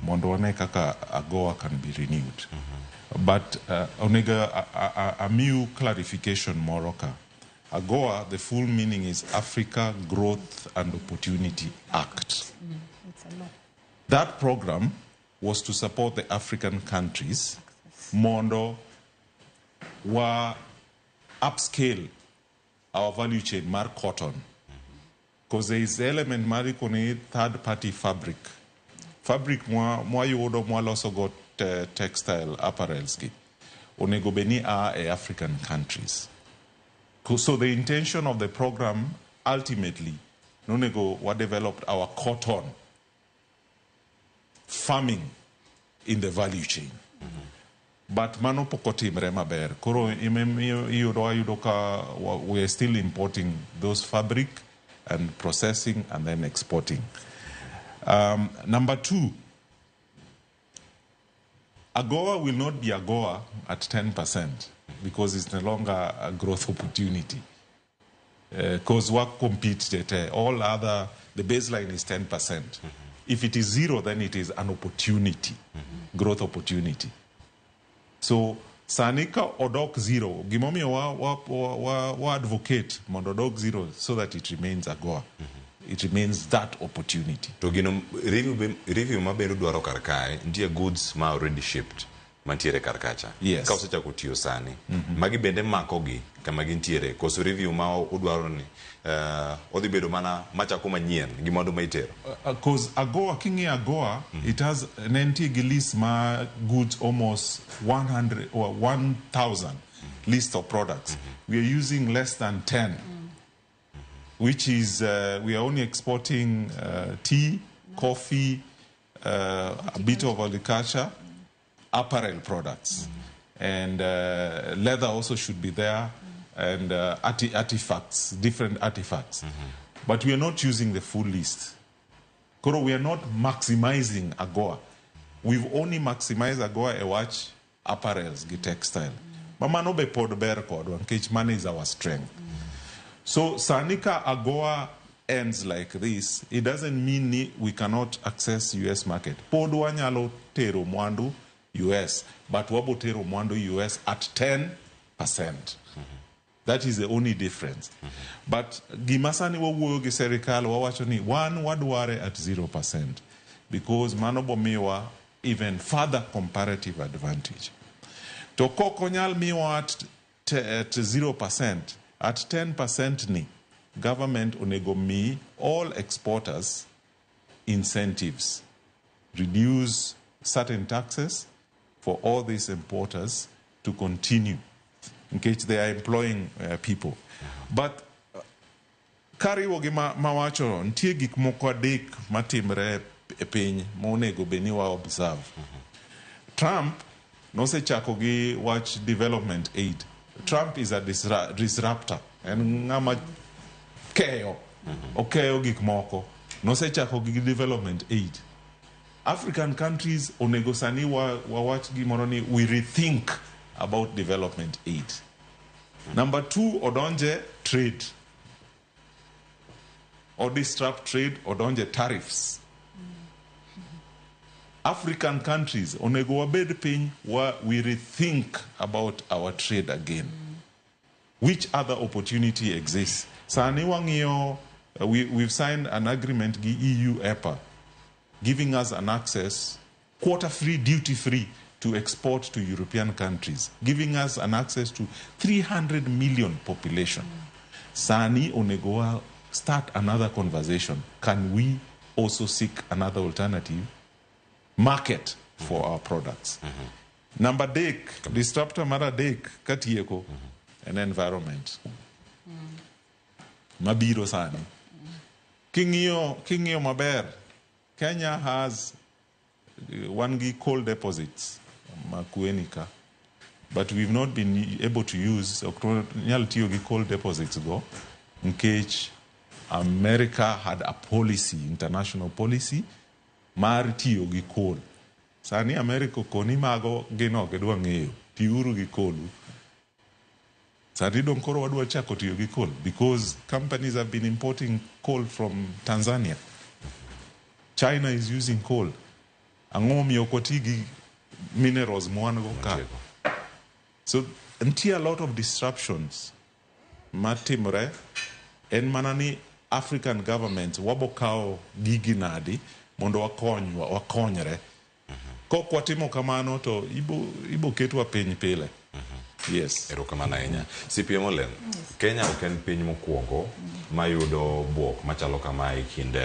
mondo wane kaka agoa can be renewed but a new clarification moroka AGOA, the full meaning is Africa Growth and Opportunity Act. That program was to support the African countries mondo wa upscale our value chain mar cotton because there is element marikoni third party fabric mwa yudo mwa loso go textile apparels ki onego beni African countries. So the intention of the program ultimately nonego wa developed our cotton farming in the value chain. But mano pokotimre maber. Koro yudo ka we are still importing those fabric and processing and then exporting. Number two, AGOA will not be AGOA at 10% because it's no longer a growth opportunity. Because what compete all other, the baseline is 10%. If it is zero, then it is an opportunity, growth opportunity. So Sanika odok zero, gimomi wa advocate mondodok zero so that it remains AGOA. It remains that opportunity. To gino review maberu dwaro karkae ntie goods ma already shipped mantiere karkacha. Yes. Ka osecha kutiyo sani. Magi bende makogi kama gintiere koso review ma udwaro ni odhi bedo mana machako manyien gimondo maitero. Cause AGOA kingi AGOA it has an NT list ma goods almost 100 or 1,000 list of products. We are using less than 10. Which is, we are only exporting tea, coffee, a bit of agriculture, apparel products. And leather also should be there, and artifacts, different artifacts. But we are not using the full list. Koro, we are not maximizing AGOA. We've only maximized AGOA a watch, apparels, textile. Mama no be pod ber kodwan, kech money is our strength. So Sanika AGOA ends like this. It doesn't mean we cannot access US market. Podwa nyalo tero mwandu US, but wabo tero mwandu US at 10%. That is the only difference. But gimasani wo gi serikal wawacho ni one wadware at 0% because manobo miwa even further comparative advantage. To koko nyal miwa at 0%. At 10% ni, government onego mi all exporters incentives reduce certain taxes for all these importers to continue in case they are employing people. But kariwo gi mawacho ntie gik moko adek matimre e piny monego beni wa observe. Trump nosechako gi wach development aid. Trump is a disruptor en ng'ama keyo okeyo gik moko nosechako gi development aid. African countries onego sani wawach gimoro ni we rethink about development aid. Number 2, odonje trade or disrupt trade, odonje tariffs. African countries onego wabed piny we rethink about our trade again. Which other opportunity exists? Sani wang'iyo we've signed an agreement gi EU EPA giving us an access quota-free, duty-free to export to European countries, giving us an access to 300 million population. Sani onego start another conversation. Can we also seek another alternative market for our products? Number dek, disruptor mara dek katieko, an environment. Mabiro sani. King'iyo maber, Kenya has one coal deposits, Makuenika, but we've not been able to use coal deposits go in case America had a policy, international policy, mar tiyo gi coal. Sani America koni mago gino gedwa ng'eyo, tiuru gi coal. Sani don koro wadwa chako tiyo gi coal because companies have been importing coal from Tanzania. China is using coal. Angomi okotigi minerals mwango ka. So until a lot of disruptions matimre en manani African governments wabokao gigi nadi mondo wakonyre. Kok watimo kamano to ibo ketwa piny pile. Yes. Erokamano ahinya. CPM Olen, Kenya ok en piny mokwongo mayudo buok machalo kama e kind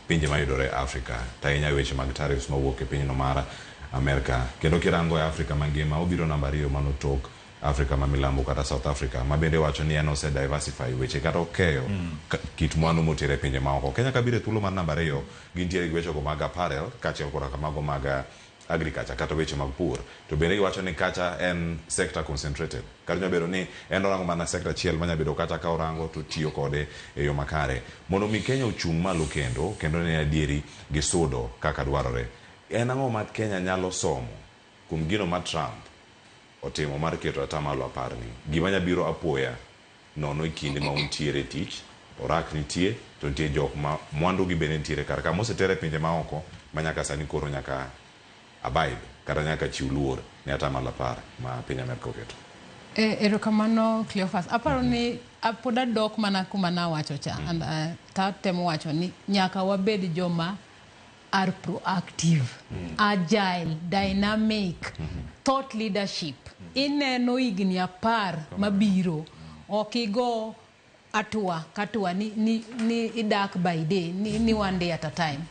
pinje mayudore Afrika. Tahinya weche mag tariffs mawuok e pinyno mar Amerika. Kendo kirango e Afrika mangima obiro namba 2 manotok Afrika ma milambo kata South Africa. Mabende wacho ni en ose diversify weche kata okeyo kit mwandu motere pinje maoko. Kenya kabire thuolo mar namba 2 gintiere gi weche go mag apparel kaachiel kod mago mag agriculture kata weche mag pur. To bende giwacho ni kacha en sector concentrated. Kar nyabero ni en orango mana sector chiel manyabedo kata ka orango to tiyo kode e yo makare. Mondo mi Kenya ochung' malo kendo ne adieri gi sudo kaka dwarore. En ang'o ma Kenya nyalo somo kuom gino ma Trump otimo mar keto atamalo aparni. Gima nyabiro apoya nono e kinde ma untiere tich, orak nitie, to nitie jok ma mwandu gi bende nitiere kar ka mosetere pinje maoko manyaka sani koro nyaka abide kata nyaka chiw luor ne atamalo apar ma piny Amerka oketo. Erokamano Cleophas. Aparo ni apoda dok mana kuma nawacho cha and tatemo wacho ni nyaka wabed joma are proactive, agile, dynamic, thought leadership. Ineno higni 10 mabiro okigo atua katua ni idak by day ni one day at a time.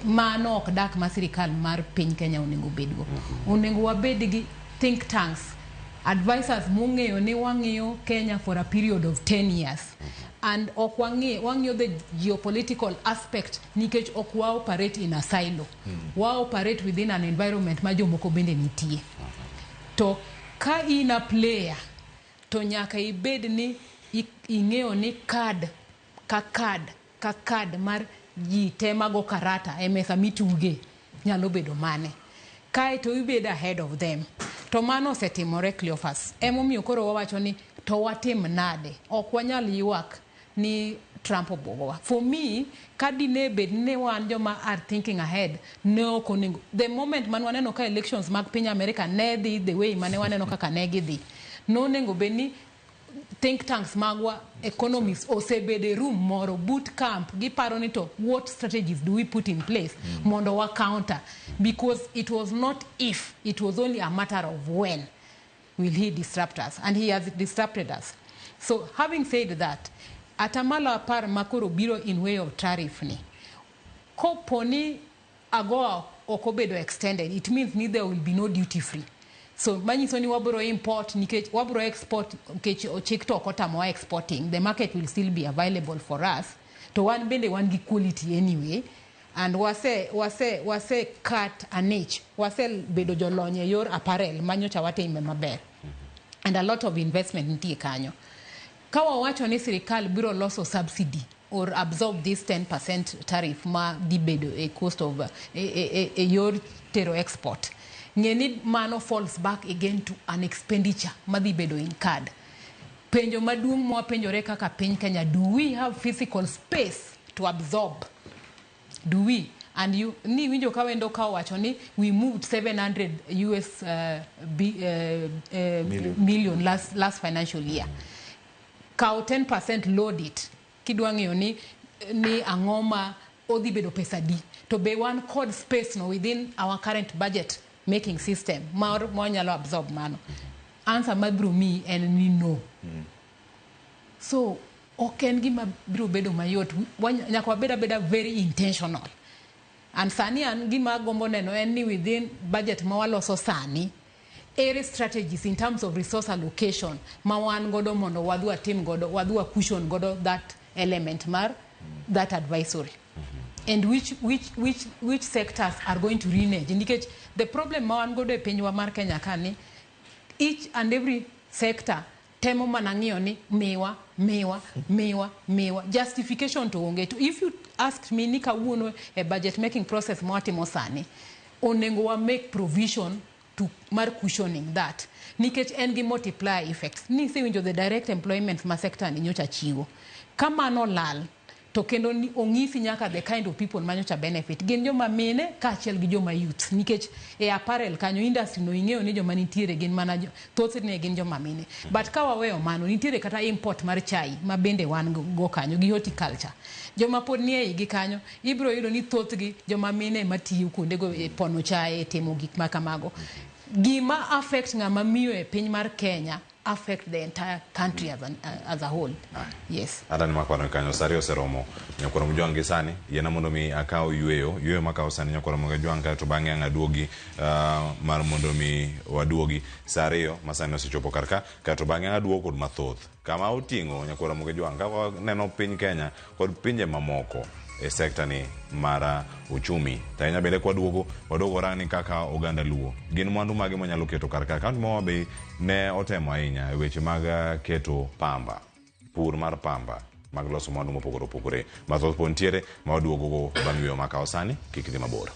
Mano ok dak ma sirikal mar piny Kenya onego bedgo. Onego wabed gi think tanks, advisors mung'eyo ni wang'iyo Kenya for a period of 10 years. And ok wang'iyo the geopolitical aspect nikech ok wa operate in a silo. Wa operate within an environment ma jomoko bende nitie. To ka ina player to nyaka ibed ni ing'eyo ni card mar ji tema go karata e mesa mituge nyalo bedo mane. Kae to ibedo ahead of them. To mano osetimore Cleophas. Emomiyo koro wawacho ni to watim nade. Ok wanyal ywak ni Trump obogowa. For me, kadine bed ne wan joma are thinking ahead, no koningo. The moment man waneno ka elections mag piny America ne dhi the way mane waneno kaka ne gidhi. No nengo beni think tanks magwa economists osebede room moro boot camp giparo ni to what strategies do we put in place mondo wa counter, because it was not if, it was only a matter of when will he disrupt us, and he has disrupted us. So having said that, atamalo apar makoro biro in way of tariff ni koponi AGOA okobedo extended, it means there will be no duty free. So manyiso ni wabro import nikech wabro export nikech ochik to okotamo exporting, the market will still be available for us. To one bende one gi quality anyway. And wase cut an niche, wase bedo jolonye yor apparel manyocha watime maber. And a lot of investment nitie kanyo. Kawa wacho ni sirikal biro loso subsidy or absorb this 10% tariff ma di bedo a cost of a yor tero export. Ngeni mano falls back again to an expenditure ma di bedo incurred. Penjo maduong mo penjore kaka piny Kenya, do we have physical space to absorb? Do we? And you ni winjo ka wendo ka wacho ni we moved 700 US million last financial year. Kao 10% load it. Kidwa ng'iyo ni angoma odhi bedo pesa di. To be one code space no within our current budget making system. Ma nyalo absorb mano. Answer mabro mi en ni no. So oken gima biro bedo mayot. Nyaka wabeda very intentional. And sani an gima gombo neno en ni within budget ma waloso sani, area strategies in terms of resource allocation ma wan godo mondo wadwa team godo, wadwa cushion godo that element mar that advisory. And which sectors are going to renege. Indicate the problem ma wan godo e pinywa mar Kenya kani, each and every sector temo manang'iyo ni miwa justification to onge to. If you asked me ni kawuono a budget making process mwatimo sani, onengo wa make provision to mar cushioning that nikech en gi multiply effects. Ni sewinjo the direct employment ma sector ni nyocha chiwo kama no lal to kendo ni ong'isi nyaka the kind of people manyocha benefit gin joma mine kaachiel gi joma youth nikech e apparel kanyo industry no ing'eyo ni joma nitiere gin mana thoth ne gin joma mine. But ka waweyo mano nitiere kata import mar chai ma bende wan go kanyo gi horticulture joma pod nie igi kanyo ibro yudo ni thoth gi joma mine matiyo kuonde go e pono chai timo gik ma kamago. Gima affect ng'ama miyo e piny mar Kenya affect the entire country as a whole. Yes. Adani makwano kanyo Sario seromo nyakoro mjwangi sani yena mondo mi akao yueyo makao sani nyakoro mjwanga to bange ngaduogi mar mondo mi waduogi Sario masani osichopo karka ka to bange ngaduogo kod mathoth kama utingo nyakoro mjwanga neno piny Kenya kod pinje mamoko e sekta ni mara uchumi tanya bele kwa wadogo rani kaka Uganda luo gin mwandu mage monyalo keto karka account mo be ne otemo ahinya e weche mag keto pamba pur mar pamba mag loso mwandu mopogore mathoth pontiere ma waduogo go bang'yo makao sani kikidhi mabor.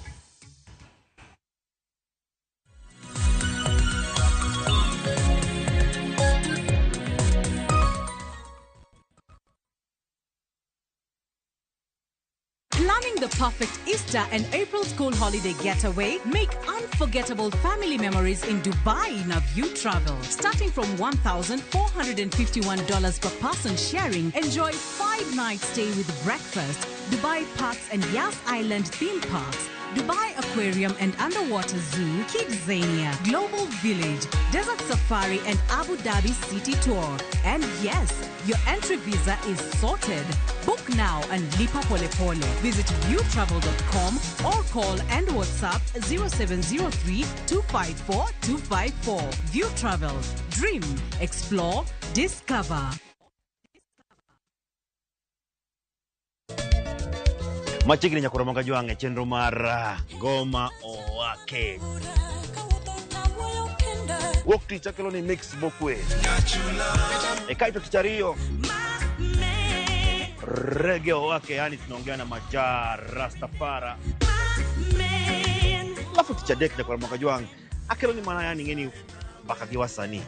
Planning the perfect Easter and April school holiday getaway? Make unforgettable family memories in Dubai in a View Travel. Starting from $1,451 per person sharing, enjoy 5-night stay with breakfast, Dubai Parks and Yas Island theme parks, Dubai Aquarium and Underwater Zoo, Kidzania, Global Village, Desert Safari and Abu Dhabi City Tour. And yes, your entry visa is sorted. Book now and lipa pole pole. Visit viewtravel.com or call and WhatsApp 0703 254 254. View Travel. Dream, explore, discover. Machigni nyakoro monga jwange chenro mar goma owake wok tich akelo ni mix bokwe e kaito tichario reggae owake yani tunaongea na majar rastafara lafu tichadek nyakoro monga jwange akelo ni mana yani ngeni mpaka kiwasani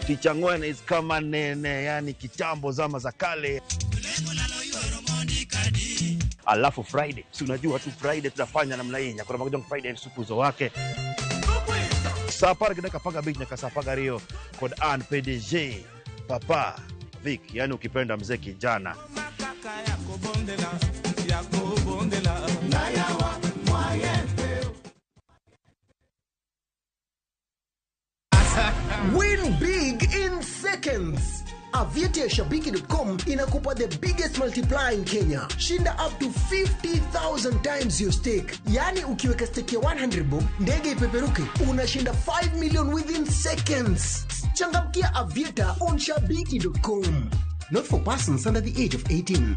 Tichangwena is kama nene, yani kitambo zama za kale. Alafu Friday, si unajua tu Friday tutafanya namna hii. Nyakura magojong Friday supuzo wake. Sapara kidaka paga beach nyaka sapaga Rio. Kod Ann PDG, Papa, Vic, yani ukipenda mzee kijana. Win big in seconds. Avieta ya Shabiki.com inakupa the biggest multiplier in Kenya. Shinda up to 50,000 times your stake. Yani ukiweka stake ya 100 bob, ndege ipeperuke, unashinda 5 million within seconds. Changamkia Avieta on Shabiki.com. Not for persons under the age of 18.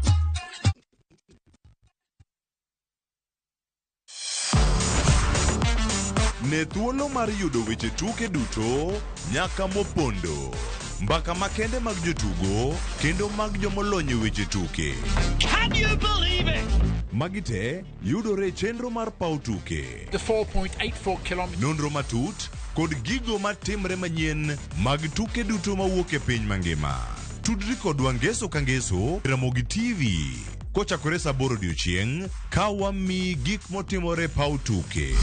Ne thuolo mar yudo weche tuke duto nyaka mopondo. Mbaka makende mag jotugo kendo mag jomolony weche tuke. Can you believe it? Magite yudore chenro mar pau tuke. The 4.84 kilometers. Nonro matut kod gigo matimre manyien mag tuke duto mawuok e piny mangima. Tudri kodwa ngeso ka ngeso Ramogi TV. Kochakore saa 8 odiechieng' ka wami gik motimore pau tuke.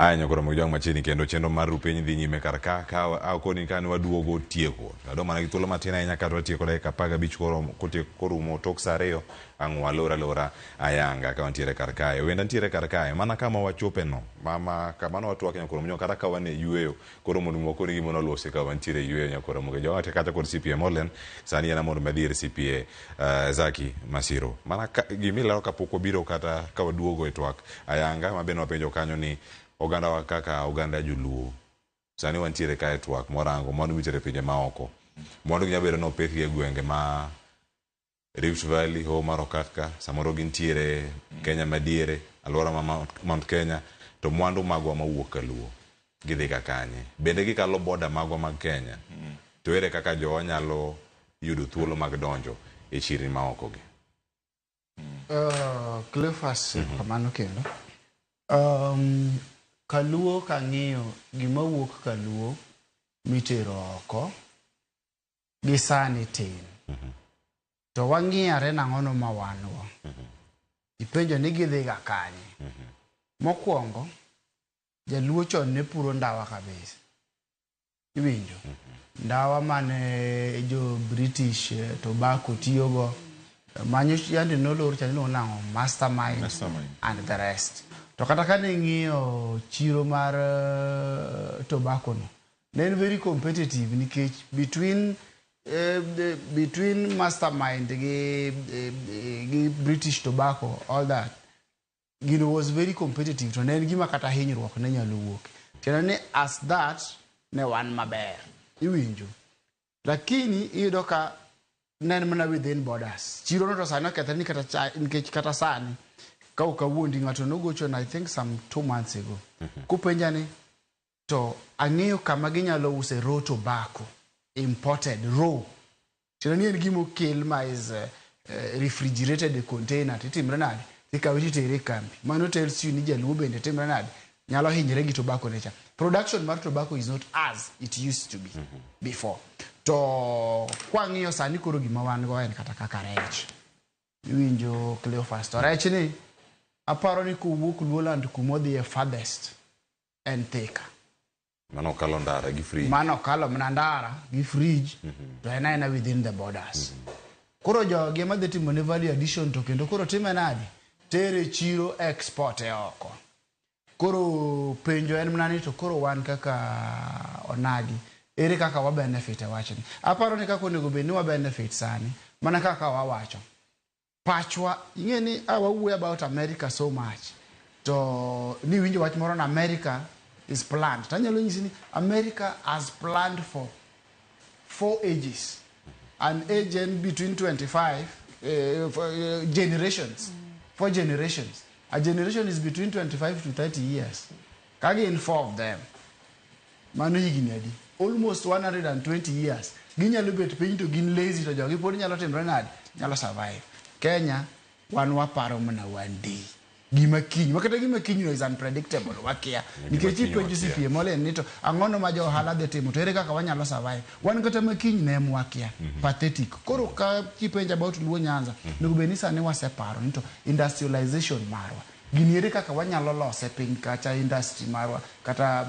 Anya koro mo jong machini kendo chenro mar rupeny dhi nyime kar ka akoni kan waduogo tieko ado mana githuolo matin ahinya ka watieko dakika 15 korumo tok saa 2 ang' walora ayanga ka wantiere kar kae wenda ntiere kar kae mana kama wachope no mama kamano watwak nyakoro mnyo kata ka wane yueyo koro mondo mokoni gimo nolose ka wantiere yueyo nyakoro mo jo ate kata kod CPM Olen sani yana mondo madhir CPA Zaki Masiro mana gimila ka poko biro kata ka waduogo e twak ayanga mabeno wapenjo kanyo ni oganda wa kaka oganda joluo sani wantiere kae twak morango mondo mitere pinje maoko mondo ginyabero no peth gi gwenge ma Rift Valley ho Marokatka samoro gintiere Kenya madiere alwora ma Mount Kenya to mwandu magwa mawuok kaluo gidhi kakanye bende gikalo boda magwa mag Kenya to ere kaka jo nyalo yudo thuolo mag donjo e chirni maoko gi Cleophas kamano kendo kaluo kang'iyo gima wuok kaluo mitero oko gi sani tin to wang'iyare nang'ono ma wanwa ipenjo ni gidhi ga kanye mokwongo jaluo chon ne puro ndawa kabisa iwinjo ndawa mane jo British tobacco tiyogo manyo yandi nolor chanilo nang'o mastermind and the rest to kata kane ng'iyo chiro mar tobacco no ne very competitive nikech between mastermind gi British tobacco all that gino was very competitive to ne gima kata hinyruok ne nyalo wuok tena ne as that ne wan maber iwinjo lakini iyudo ka nen mana within borders chiro no to sani kethani nikech kata sani kawuondi ng'ato nogocho I think some 2 months ago kupenja ni to ang'eyo kama ginyalo use raw tobacco imported raw tena en gimo kel ma is refrigerated container titimre nade ikawe titere kambi mano tells you ni jaluo bende timre nade nyalo hinyre gi tobacco nature production mar tobacco is not as it used to be before to kwang'iyo sani koro gima wan go en kata kaka rech iwinjo Cleophas to rech ni aparo ni kuwuok Luoland kumodhi farthest en Thika mano kalo ndara gi fridge mano kalo ndara gi fridge to ena within the borders koro jogi ma dhi timo ne value addition to kendo koro time nadi tere chiro export e oko koro penjo en mnani to koro wan kaka onagi ere kaka wa benefit e wachni aparo ni kaka onego bed ni wa benefit sani mana kaka wawacho pachwa ing'eni awawuoyo about America so much to ni winjo wach moro na America is planned tanyalo nyisi ni America has planned for 4 ages an age in between 25 generations 4 generations a generation is between 25 to 30 years kage in 4 of them mano higni adi almost 120 years ginyalo bet piny to gin lazy to jogi pod nyalo timre nade nyalo survive Kenya wan waparo mana one day gima kiny wakata gima kiny no is unpredictable wakia nikech ipenjo CPM Olen ni to ang'ono ma jo ohala dhi timo to ere kaka wanyalo survive wan kata ma kiny ne mwakia pathetic koro ka kipenjo about Luo Nyanza nego beni sani waseparo ni to industrialization marwa gini ere kaka wanyalo lose piny kacha industry marwa kata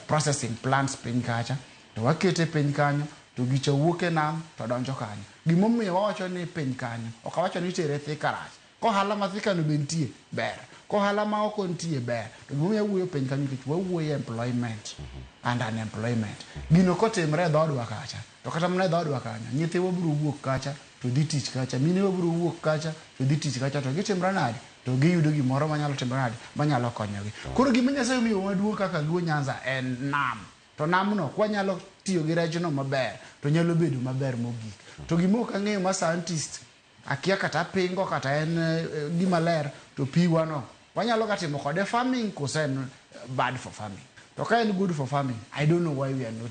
processing plants piny kacha to wakete piny kanyo to gicha wuok e nam to donjo kanyo. Gimomiyo wawacho ni piny kanyo ok awacho ni tere thika rach. Kohala ma thika no bentie ber, kohala ma oko ntie ber. To gimomiyo wuoyo piny kanyo nikech wawuoyo employment and unemployment. Gino kotimre e dhoodwa kacha, to kata mana e dhoodwa kanyo nyithiwa biro wuok kacha to dhi tich kacha, minewa biro wuok kacha to dhi tich kacha, to gitimre nade to giyudo gimoro manyalo timre nade manyalo konyogi. Koro gima Nyasaye omiyo maduong' kaka Luo Nyanza en nam. To namno kwanyalo tiyo gi rechno maber to nyalo bedo maber mogik. To gima ok ang'eyo ma scientist akia kata pingo kata en gima ler to piwa no wanyalo ka timo kode farming kose en bad for farming. To ka en good for farming, I don't know why we are not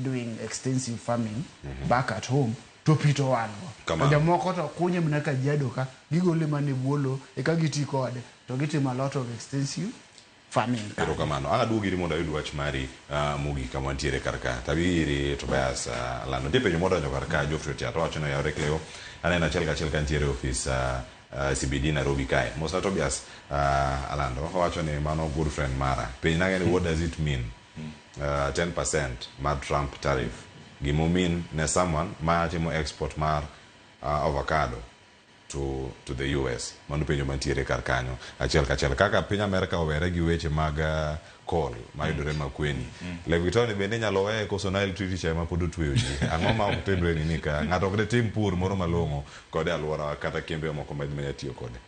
doing extensive farming back at home. To pito wango. To jamoko to kunye mna Kajiado ka gigole mane buolo e ka giti kode to gitimo a lot of extensive farming. Ero kamano. Anga duogi mondo ayud wach mari Mugi kama ntiere karka. Tabiri Tobias lando tepe jo mondo karka Geoffrey Tiato wacho no yawre kleo. Anena Chal ka ntiere office CBD Nairobi kae. Mosa Tobias alando wacho ni mano good friend mara. Piny nangeni what does it mean? 10% mar Trump tariff. Gimo mean ne someone ma timo export mar avocado to the US. Manu penjo mantiere kar kanyo. Achiel kaka piny America owere gi weche mag coal ma yudore makweni. Levitoni bende nyalo weye koso Nile Treaty cha ma pod otweyo ji. Ang'o ma ok timre ni ka ng'ato ok tim pur moro malong'o kode alwora kata kembe moko ma tiyo kode.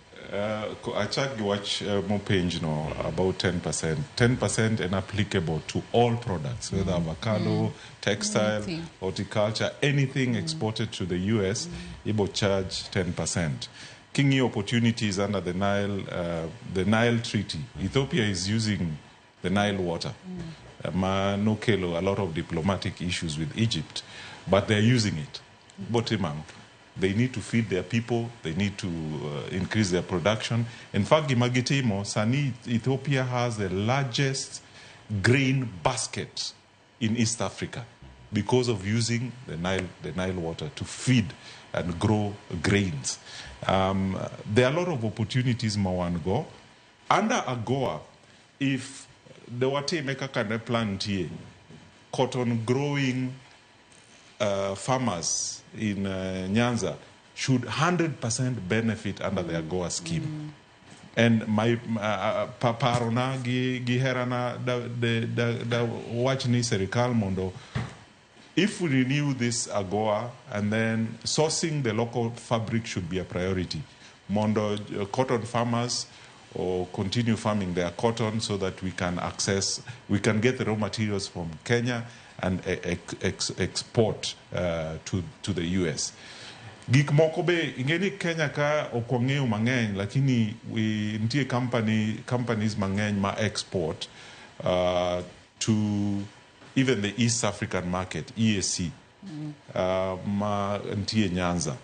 Achak gi wach mopenj no about 10%. 10% and applicable to all products, whether avocado, textile, horticulture, anything exported to the US, Ibo charge 10%. Kingi opportunities under the Nile Treaty. Ethiopia is using the Nile water. Manokelo, a lot of diplomatic issues with Egypt, but they're using it. Botimang. They need to feed their people. They need to increase their production. In fact, Gimagitimo, Sani, Ethiopia has the largest grain basket in East Africa because of using the Nile water to feed and grow grains. There are a lot of opportunities Mawango. Under AGOA, if the Wate Meka can plant here, cotton growing farmers in Nyanza should 100% benefit under the AGOA scheme. And my paparona giherana da watch ni serikal mondo. If we renew this AGOA and then sourcing the local fabric should be a priority. Mondo cotton farmers or continue farming their cotton so that we can get the raw materials from Kenya and export to the US. Gik moko be ingeni Kenya ka okong'eyo mang'eny lakini ntie companies mang'eny ma export to even the East African market, EAC. Ma ntie Nyanza.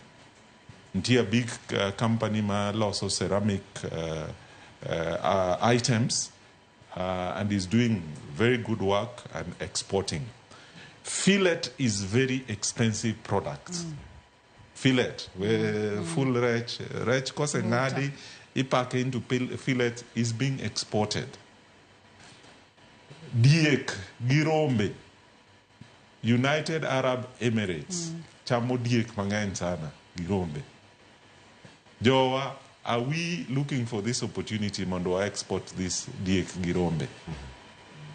Ntie a big company ma loso ceramic items and is doing very good work and exporting. Fillet is very expensive product. Fillet, full rech kose ngadi, ipake into fillet is being exported. Diek, girombe, United Arab Emirates, chamo diek mang'eny sana, girombe. Jowa, are we looking for this opportunity mondo export this diek girombe?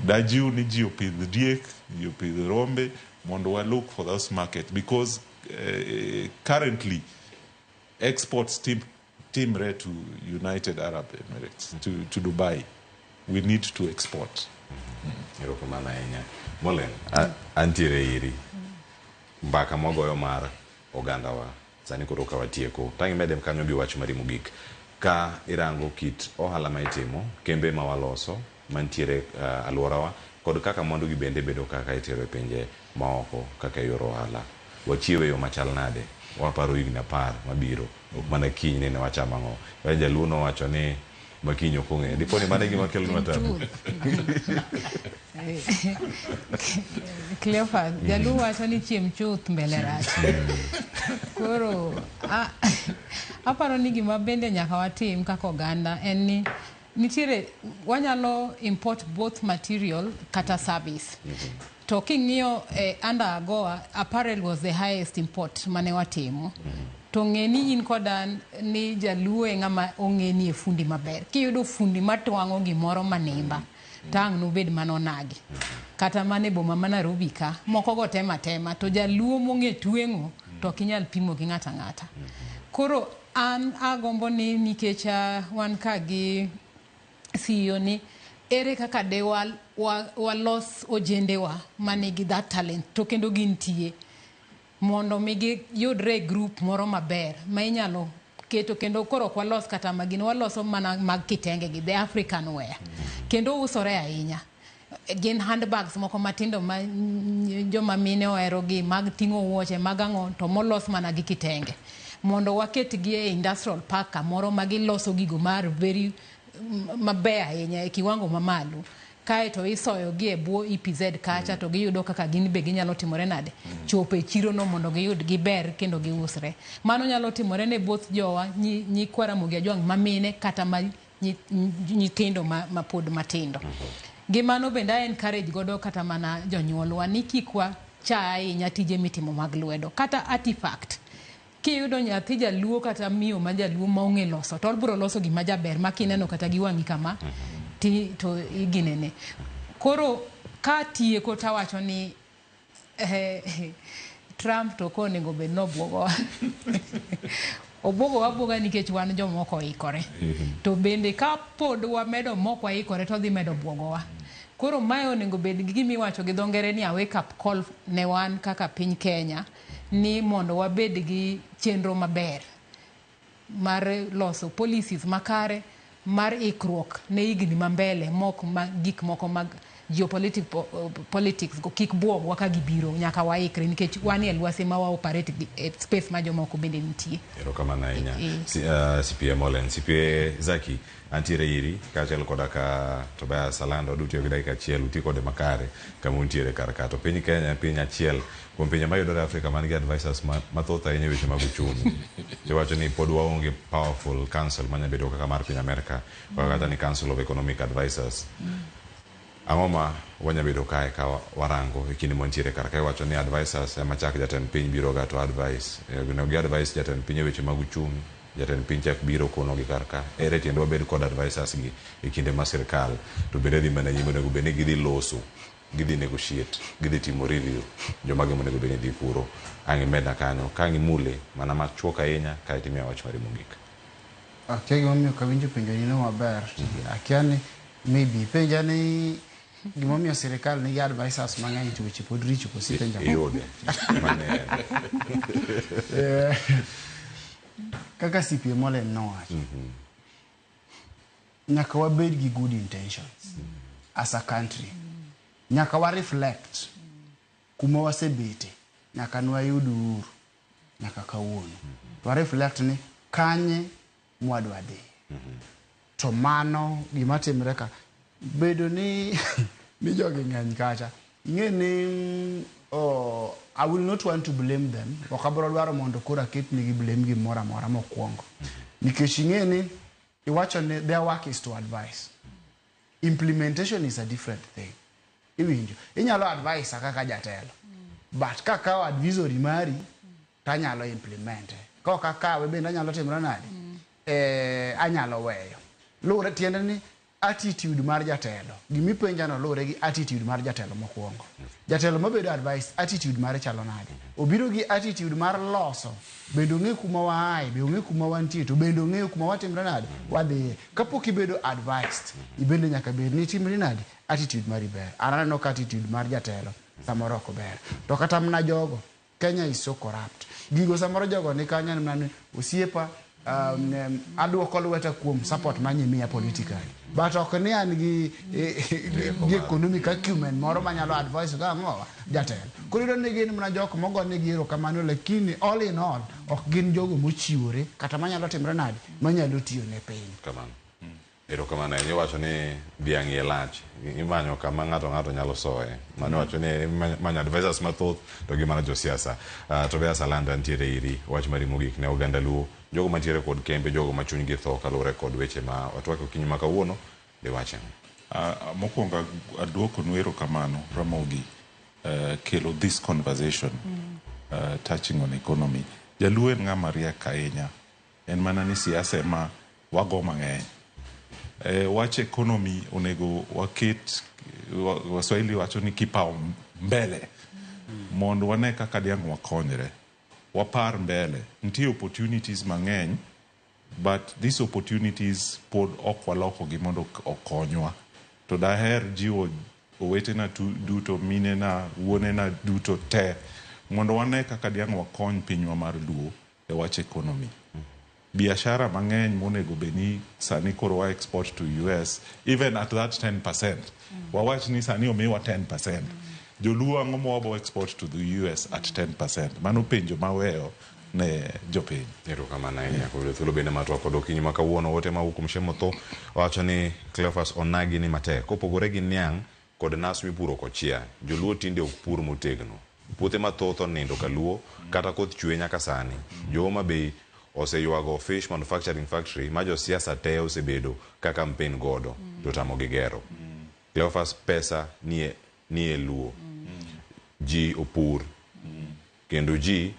Dajiu ni ji opidh diek, ji opidh rombe, mondo wa look for those market because currently exports timre to United Arab Emirates, to Dubai. We need to export. Erokamano ahinya. Molen, antiere iri. Mbaka mogoyo mar oganda wa. Sani koro ka watieko. Tangi medem kanyo bi wach mari mogik. Ka irango kit ohala ma itimo, kembe ma waloso, mantiere alworawa, kod kaka mwandu gi bende bedo kaka itero e pinje maoko kaka yoro ohala. Wachiwe yo machal nade. Waparo higni 10 mabiro. Ok mana kiny ne wachama ng'o. Jaluo nowacho ni makiny ok ong'e. Diponi mane gima kelo matabu. Cleophas, jaluo wacho ni chiem chuth mbele rach. Koro aparo ni gima bende nyaka watim kaka oganda en ni nitiere wanyalo import both material kata service. To king'iyo under AGOA, apparel was the highest import mane watimo. To ng'eni in koda ni jaluo ng'ama ong'eni e fundi maber. Kiyudo fundi matwang'o gimoro manimba, tang' nobed manonagi. Kata mane boma ma Nairobi ka, moko go tema to jaluo mong'e tweng'o to kinyal pimo gi ng'ata ng'ata. Koro an agombo ni nikech wan ka gi CEO ni ere kaka de walos ojendewa manigi that talent to kendo gintie mondo migi yudre group moro maber ma inyalo keto kendo koro walos kata magin waloso mana mag kitenge gi the African wear kendo usore ahinya. Gin handbags moko matindo ma joma mine ohero gi mag ting'o wuoche mag ang'o to molos mana gi kitenge mondo waketgi e industrial park moro ma giloso gigo mar very maber ahinya e kiwango mamalo kae to isoyo gi e bwo EPZ kacha to giyudo kaka gin be ginyalo timore nade chopo e chiro no mondo giyud giber kendo giusre. Mano nyalo timore ne both jowa nyikwa Ramogi Ajwang' mamine kata nyithindo ma pod matindo. Gimano bende encourage godo kata mana jonyuolwa ni kikwa cha ahinya tije mitimo mag lwedo kata artifact. Kiyudo nyathi jaluo kata miyo ma jaluo ma ong'e loso to biro loso gima jaber ma kineno kata gi wang'i kama to iginene. Koro ka tieko tawacho ni Trump to ko nego bed no bwogo obwogo wabwoga nikech wan jomoko ikore to bende ka pod wamedo moko ikore to dhi medo bwogowa. Koro mae onego bed gi gimi wacho gi dho ngere ni a wake up call ne wan kaka piny Kenya ni mondo wabed gi chenro maber mar loso policies makare mar ikruok ne higni mambele gik moko mag geopolitics go kik buog waka gibiro nyaka waikre nikech wan e lwasi ma wa operate space ma jomoko bende nitie. Ero kama na inya CPM Olen CPA Zaki antiere iri kachel koda ka Tobias Salando dutio gidai ka chiel uti kode makare kamuntiere karka to piny Kenya piny achiel kuom pinje mayudore Afrika man gi advisors mathotha ahinya weche mag uchumi. Iwacho ni pod waonge powerful council manya bedo kaka mar piny Amerika kata ni Council of Economic Advisors. Ang'oma wanya bedo kae ka warango e kinde montiere karka iwacho ni advisors ema chak jatend piny biro ga to advice gino gi advice jatend piny weche mag uchumi jatend piny chak biro kono gi karka ere tiendo bed kod advisors gi e kinde ma sirkal to bende dhi mana nyime nego bende gidhi loso gidhi negotiate gidhi timo review joma gi monego bende dhi puro angi meda kanyo kangi mule mana machuok ahinya kae timia wach mari mogik. Okay, gimomiyo kawinjo penjo ni no maber akiani maybe penja ni gimomiyo sirkal nigi advisors mang'eny to weche pod richo kosi penja iyude mane kaka CPM Olen nowacho nyaka wabed gi good intentions as a country nyaka wa reflect kuma wasebete nyaka nwayud uhuru nyaka kawuono wa reflect ni kanye mwadwa dhi to mano gima timre ka bedo ni jogi ng'eny kacha ing'e ni I will not want to blame them okabro dwaro mondo kora ketnegi blame gi mora mokwongo nikech ing'e ni iwacho ni their work is to advise. Implementation is a different thing. Iwinjo inyalo advise kaka jatelo but kaka advisory mari tanyalo implement ka kaka we bende anyalo timra nade anyalo weyo lure tiende ni attitude mar jatelo gimipenjano lure gi attitude mar jatelo mokwongo jatelo mabedo advice attitude mare chalo nade obiro gi attitude mar loso bendo ng'e kuma waai bendo ng'e kuma wantie to bendo ng'e kuma watimre nade wadhi kapok ibedo advised ibende nyaka bed ni timri nade attitude mari ber anano ka attitude mar jatelo samoro ok ber to kata mna jogo Kenya is so corrupt gigo samoro jogo ni kanya ni osiepa aduoko lweta kuom support manyimiya politically but ok ni an gi economic acumen moro manyalo advise ga ng'owa jatelo koro ne gin mna jok mogo ne giro kamano lakini all in all ok gin jogo mochiwore kata manyalo timre nade manyalo tiyo ne piny kamano Ero kamano ne wacho ni biang ye lach imanyo kama ng'ato nyalo soe mano wacho ni manyo advisors mathoth to gi mana josiasa to be asalanda ntiere iri wach mari mogik ne oganda luo jogo mantiere kod kembe jogo machuny gi tho kalure kod weche ma watwako kinyi ma kawuono de wache mokwongo aduoko nuero kamano Ramogi kelo this conversation touching on economy jaluo en ng'ama riek ahinya en mana ni siasa ma wago mang'eny wach economy onego waket Waswahili wacho ni kipao mbele mondo wane kaka diang' wakonyre wapar mbele nitie opportunities mang'eny but these opportunities pod ok waloko gi mondo okonywa to daher jiwo owetena duto minena wuonena duto te mondo wane kaka diang' wakony pinywa mar luo e wach economy biashara mang'eny monego beni sani koro wa export to US even at that 10% wawach ni sani omiwa 10% joluo ang'o mwabo export to the US at 10% mano penjo maweyo ne jopiny ero kamano ahinya kod thuolo bende matwa kod okinyi ma kawuono wote ma hukum shemo tho wacho ni Cleophas onagi ni matek kopogore gi niang' kod nas mipuro kochia joluo tinde ok pur motegno puothe mathoth onindo kaluo kata koth chwe nyaka sani joma be oseywago fish manufacturing factory ma josiasa te osebedo ka campaign godo to tamo gi gero Cleophas pesa nie luo ji opur kendo ji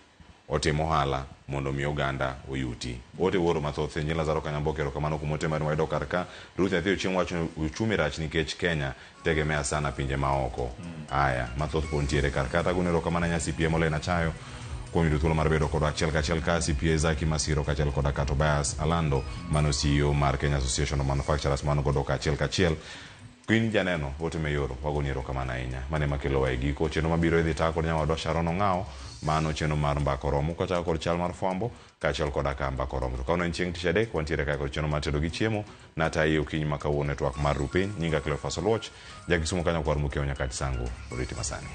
otimo hala mondo mi oganda oyuti ote woro mathoth nyila Lazaro Kanyamboke ero kamano kumote mari wayudo karka Ruth Nyathi Ochieng' wacho uchumi rach nikech Kenya tegemea sana pinje maoko haya mathoth pontiere karka tagunero kamano nyasi piem olena chayo kuom yudo thuolo mar bedo kod achiel kachiel ka CPA Zaki Masiro kachiel kod Tobias Alando mano CEO mar Kenya Association of Manufacturers mano godo kachiel Queen janeno wote meyoro wagoniero kamano ahinya mane makelo wa giko cheno mabiro idhi ta kod nyawadwa Sharon Ong'ao mano cheno mar mbako romo kochako kod chal mar fwambo kachiel kod mbako romo to kauna chieng' tich adek wantiere ka kod cheno mar tedo gi chiemo na tayi okinyi ma kawuono twak mar rupiny nyinga Cleophas Oluoch jakisumo kanyo kwar mukeo nyakati sangu oriti masani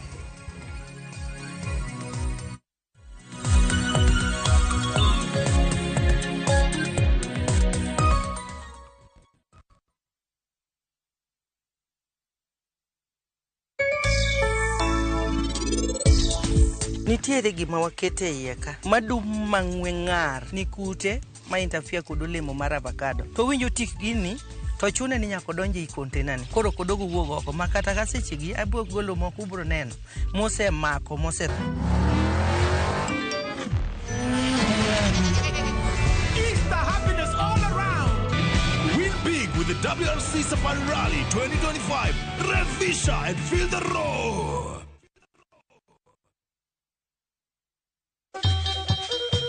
Nitiere gima wakete iye ka madum mang'we ng'ar ni kute ma interfere kod olemo mar avocado to winjo tik gini to chune ni nyaka donje i container ni koro kodogo wuog oko makata ka sechegi abiro golo moko ubro neno mose mako mose Easter happiness all around. Win big with the WRC Safari Rally 2025. Revisha and feel the roar.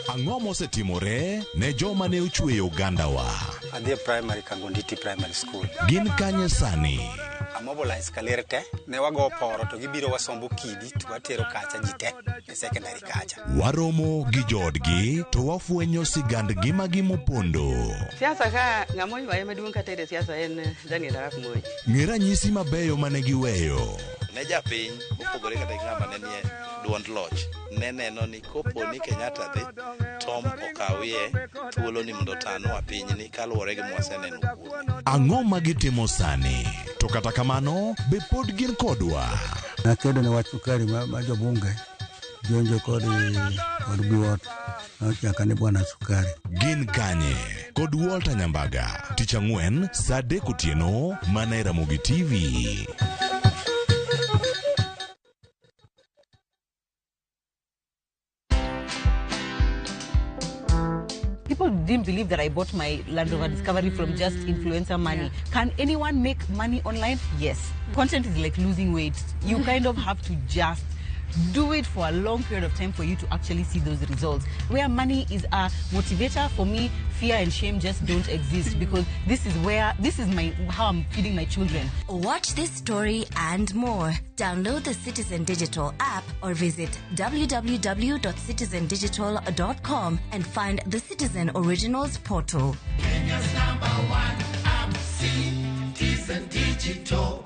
Ang'o mosetimore ne joma ne ochweyo ogandawa? Adhi primary Kangonditi Primary School. Gin kanye sani? Amobilize kalerte ne wago poro to gibiro wasombo kidi to watero kacha jite e secondary kacha. Waromo gi jodgi to wafwenyo sigandgi magi mopondo. Siasa ka ng'amo ywaye maduong' kata e siasa en Daniel Arap Moi. Ng'e ranyisi mabeyo mane giweyo. Ne japiny mopogore kata ng'ama ne nie duond loch ne neno ni kopo ni Kenyatta dhi Tom okawie thuolo ni mondo tanwa pinyni kaluwore gi mwaseneno kuome. Ang'o magitimo sani? To kata kamano be pod gin kodwa. Nakedo ne wach sukari ma jobunge jonjo kod buot nochaka ni bwana sukari. Gin kanye kod Walter Nyambaga tich ang'wen saa 3 otieno mana e Ramogi TV. People didn't believe that I bought my Land Rover Discovery from just influencer money. Yeah. Can anyone make money online? Yes. Content is like losing weight. You kind of have to just do it for a long period of time for you to actually see those results. Where money is a motivator, for me, fear and shame just don't exist because this is how I'm feeding my children. Watch this story and more. Download the Citizen Digital app or visit www.citizendigital.com and find the Citizen Originals portal. Kenya's #1 app, Citizen Digital.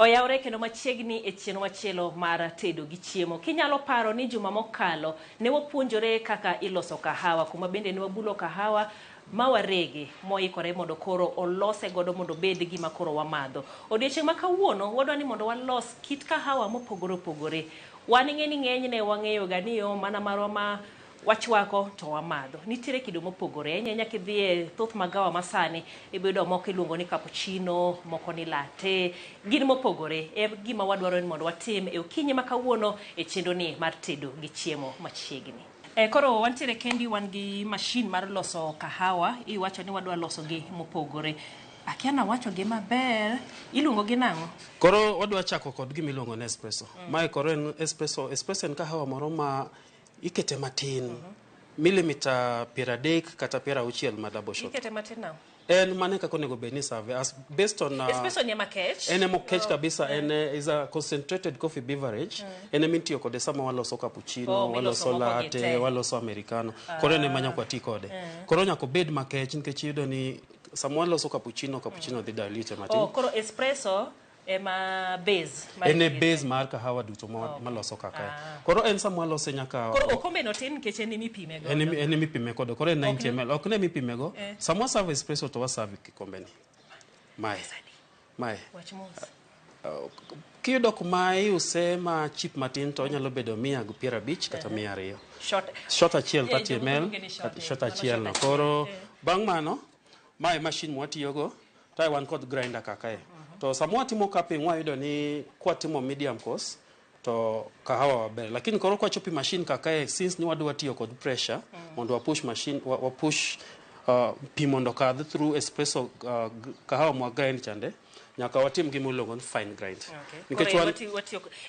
Oyawre kendo machiegni e chenro machielo mar tedo gi chiemo. Kinyalo paro ni juma mokalo ne wapuonjore kaka iloso kahawa, kuma bende ne wabulo kahawa mawarege moikore mondo koro olose godo mondo bed gima koro wamadho. Odiochieng' ma kawuono wadwa ni mondo walos kit kahawa mopogore opogore. Wan ing'eni ng'enyne wang'eyo ga ni mana marwa ma wachwako to wamadho. Nitiere kido mopogore. Nyaka idhie thoth magawa masani ibedo moko iluongo ni cappuccino, moko ni latte, gin mopogore. E gima wadwaro ni mondo watim e okinyi ma kawuono e chenro ni mar tedo gi chiemo machiegni. Koro wantiere kendi wan gi mashin mar loso kahawa, iwacho ni wadwa loso gi mopogore. Akiana wacho gi maber, iluongo gi nang'o? Koro wadwa chako kod gima iluongo ni espresso. Mae koro en espresso en kahawa moro ma ikete matin, milimita 30 kata 60 ma double shot. Ikete matin now? En mane kako nego beni serve as based on espresso ni makech. En mokech kabisa, en is a concentrated coffee beverage. En mintio kode sama waloso cappuccino, waloso latte, waloso americano. Koro en manya kwa ti kode. Koro nyako bed makech nikech yudo ni sama waloso cappuccino dhi dilute matin. Koro espresso ema base. En base mar kahawa duto maloso kaka. Koro en sama walose nyaka. Koro okombe no tin nikech en mipime go. En mipime kode. Koro en 90 ml. Ok ne mipime go. Sama serve espresso to waserve kikombe ni. Mae. Wach mos. Kiyudo kuma iuse ma chip matin to nyalo bedo 150 kata 200. Shot achiel 30 ml. Shot achiel no. Koro bang' mano, mae machine mwatiyogo, tae wan kod grinder kakae. To samwa timo cupping wayudo ni kwa timo medium course to kahawa waber. Lakini koro kwa chopi machine kakae, since ni wadwa tiyo kod pressure, mondo wapush machine, wapush pi mondo kadh through espresso kahawa mwa grind chande, nyaka watim gima iluongo ni fine grind.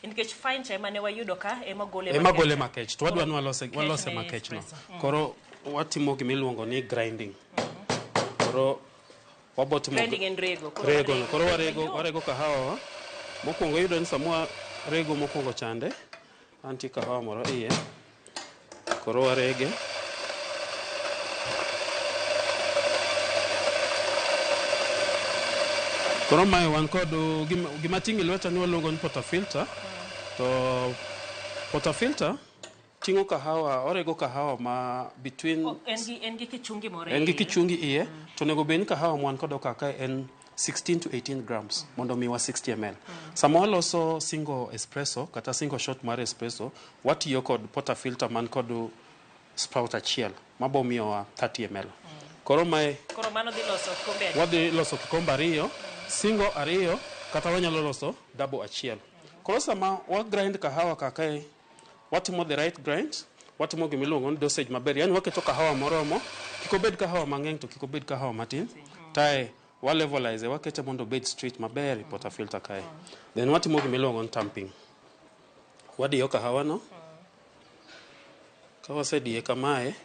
Nikech fine cha ema ne wayudo ka ema gole makech. To wadwa ni walose makech no. Koro watimo gima iluongo ni grinding. Koro grinding and rego. Koro warego kahawa. Mokwongo yudo ni samwa rego mokwongo chande, anti kahawa moro iye. Koro warege. Koro mae wan kod gima tingi lweta ni waluongo ni portafilter. To portafilter tingo kahawa, orego kahawa ma between en gi kichungi more. En gi kichungi iye, to nego ben kahawa mwan kodo kaka en 16 to 18 grams, mondo miwa 60 ml. Sama waloso single espresso, kata single shot mar espresso, watiyo kod portafilter man kod spout achiel, mabo miyowa 30 ml. Koro mae... Koro mano dhi loso kikombe ariyo. Wadhi loso kikombe ariyo, single ariyo, kata wanyalo loso double achiel. Koro sama grind kahawa kakae, watimo the right grind, watimo gima iluongo ni dosage maber. Yani waketo kahawa moromo, kik obed kahawa mang'eny to kik obed kahawa matin. Tae walevelize, wakete mondo bed straight maber i portafilter kae. Then watimo gima iluongo ni tamping. Wadiyo kahawa no. Ka wasediye kamae,